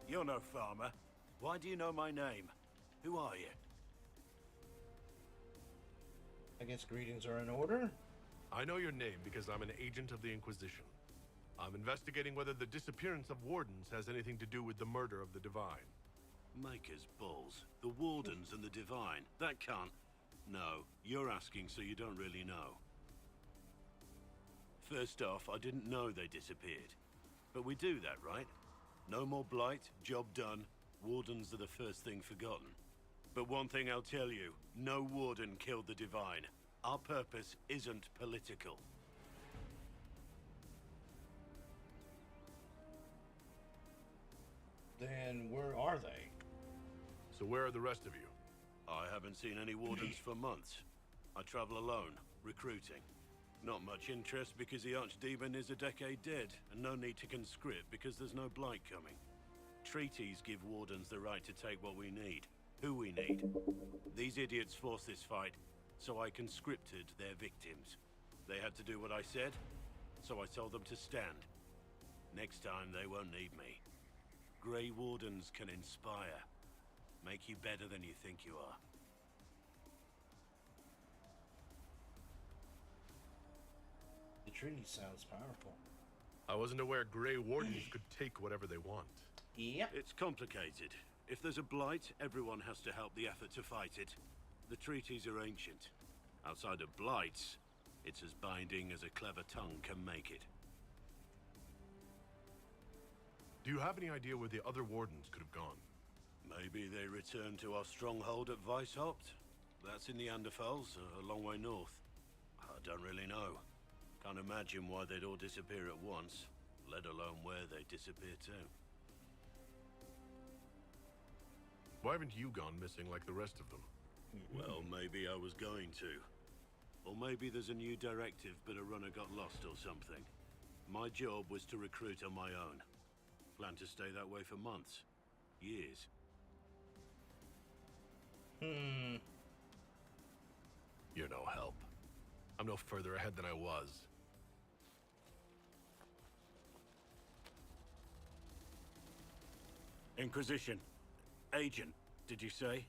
You're no farmer. Why do you know my name? Who are you? I guess greetings are in order. I know your name because I'm an agent of the Inquisition. I'm investigating whether the disappearance of wardens has anything to do with the murder of the Divine. Maker's balls. The Wardens and the Divine. That can't... No, you're asking so you don't really know. First off, I didn't know they disappeared. But we do that, right? No more blight, job done. Wardens are the first thing forgotten. But one thing I'll tell you, no Warden killed the Divine. Our purpose isn't political. Then where are they? So where are the rest of you? I haven't seen any Wardens for months. I travel alone, recruiting. Not much interest because the Archdemon is a decade dead, and no need to conscript because there's no blight coming. Treaties give Wardens the right to take what we need, who we need. These idiots forced this fight, so I conscripted their victims. They had to do what I said, so I told them to stand. Next time they won't need me. Grey Wardens can inspire. Make you better than you think you are. The treaty sounds powerful. I wasn't aware Grey Wardens could take whatever they want. Yep. It's complicated. If there's a blight, everyone has to help the effort to fight it. The treaties are ancient. Outside of blights, it's as binding as a clever tongue can make it. Do you have any idea where the other Wardens could have gone? Maybe they returned to our stronghold at Weishaupt. That's in the Anderfels, a long way north. I don't really know. Can't imagine why they'd all disappear at once, let alone where they'd disappear to. Why haven't you gone missing like the rest of them? Well, maybe I was going to. Or maybe there's a new directive, but a runner got lost or something. My job was to recruit on my own. Plan to stay that way for months. Years. You're no help. I'm no further ahead than I was. Inquisition. Agent, did you say?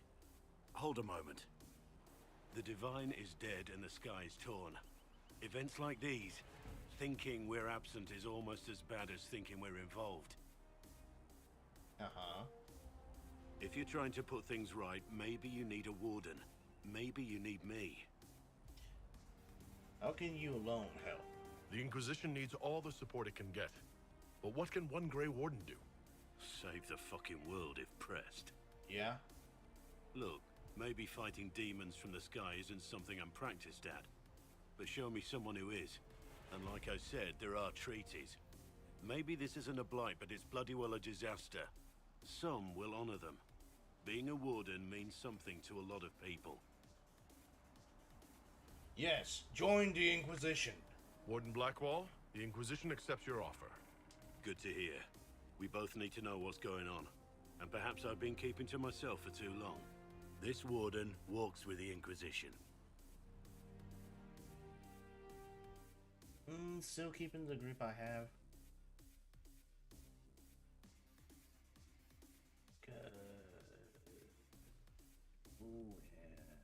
Hold a moment. The Divine is dead and the sky is torn. Events like these, thinking we're absent is almost as bad as thinking we're involved. Uh-huh. If you're trying to put things right, maybe you need a Warden. Maybe you need me. How can you alone help? The Inquisition needs all the support it can get. But what can one Grey Warden do? Save the fucking world if pressed. Yeah? Look, maybe fighting demons from the sky isn't something I'm practiced at. But show me someone who is. And like I said, there are treaties. Maybe this isn't a blight, but it's bloody well a disaster. Some will honor them. Being a Warden means something to a lot of people. Yes, join the Inquisition. Warden Blackwall, the Inquisition accepts your offer. Good to hear. We both need to know what's going on. And perhaps I've been keeping to myself for too long. This Warden walks with the Inquisition. Still keeping the group I have. Good. Ooh, yeah.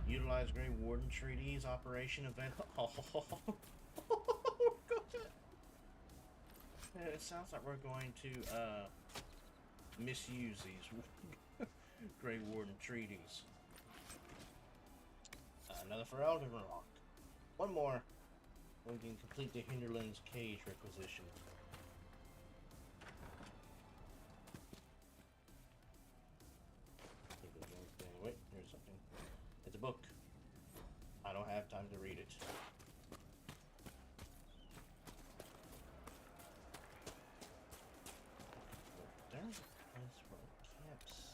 Utilize Grey Warden Treaties Operation Event. Oh, it sounds like we're going to misuse these Grey Warden Treaties. Another for Elden Rock. One more. We can complete the Hinterlands Cage requisition. Wait, here's something. It's a book. I don't have time to read it. There's a place for a campsite.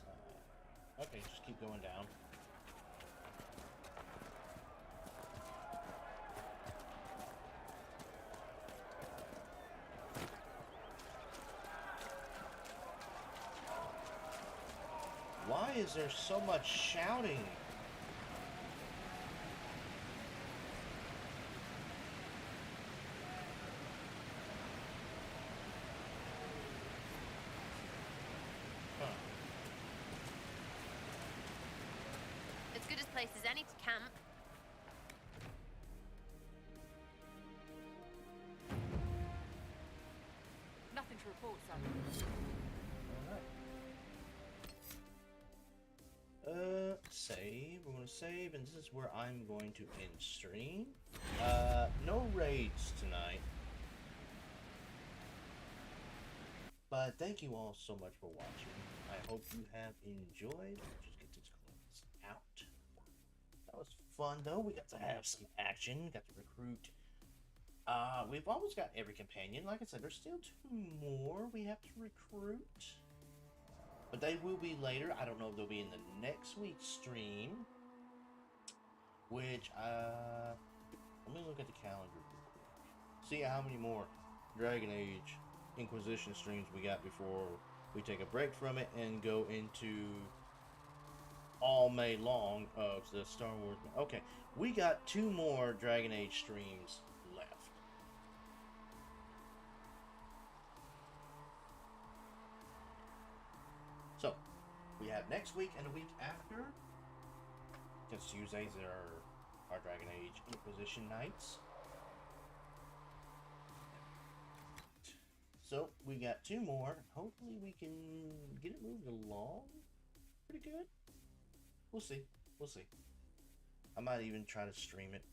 keep going down. Why is there so much shouting? As good a place as any to camp. Nothing to report, son. Save. We're gonna save, and this is where I'm going to end stream. No raids tonight. But thank you all so much for watching. I hope you have enjoyed. Just get this close out. That was fun, though. We got to have some action. Got to recruit. We've almost got every companion. Like I said, there's still 2 more we have to recruit. But they will be later. I don't know if they'll be in the next week's stream. Which, let me look at the calendar real quick. See how many more Dragon Age Inquisition streams we got before we take a break from it and go into all May long of the Star Wars. Okay, we got 2 more Dragon Age streams left. So, we have next week and the week after. Because Tuesdays are our Dragon Age Inquisition nights. So, we got 2 more. Hopefully we can get it moved along pretty good. We'll see. We'll see. I might even try to stream it.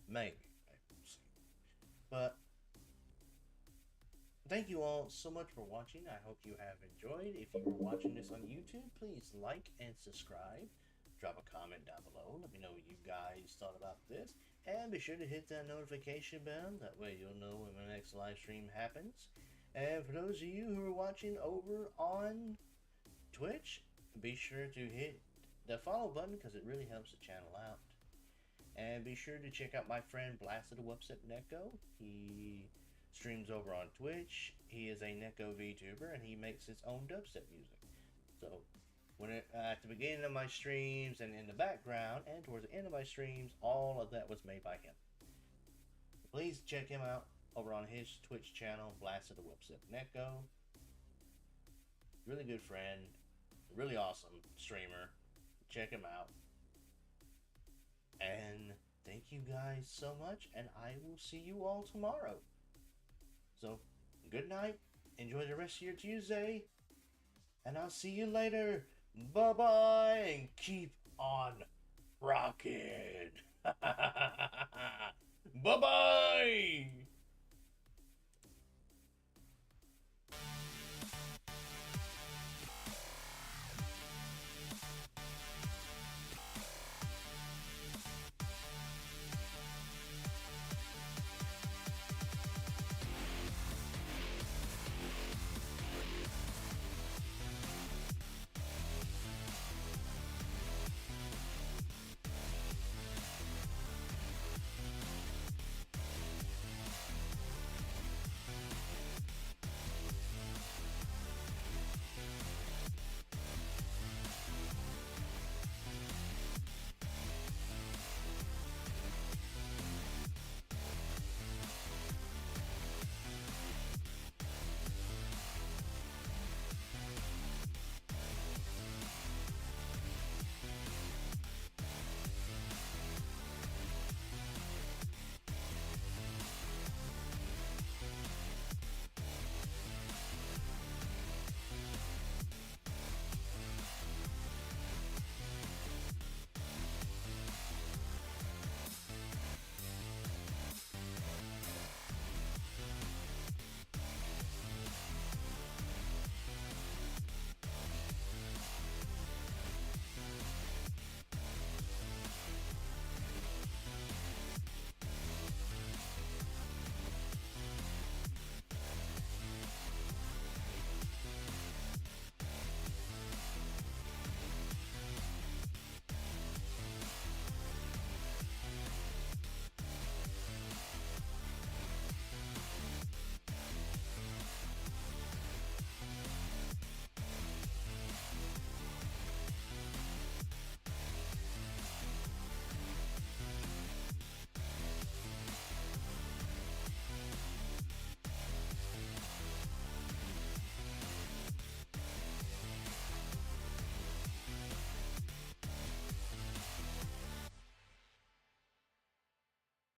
Maybe. We'll see. But, thank you all so much for watching. I hope you have enjoyed. If you were watching this on YouTube, please like and subscribe. Drop a comment down below. Let me know what you guys thought about this. And be sure to hit that notification bell. That way you'll know when my next live stream happens. And for those of you who are watching over on Twitch, be sure to hit the follow button because it really helps the channel out. And be sure to check out my friend Blasted Wupsip Neko. He streams over on Twitch. He is a Neko VTuber and he makes his own dubstep music. So at the beginning of my streams and in the background and towards the end of my streams, all of that was made by him. Please check him out over on his Twitch channel, Blasted Wupsip Neko. Really good friend, really awesome streamer. Check him out. And thank you guys so much, and I will see you all tomorrow. So, good night, enjoy the rest of your Tuesday, and I'll see you later. Bye-bye, and keep on rocking. Bye-bye!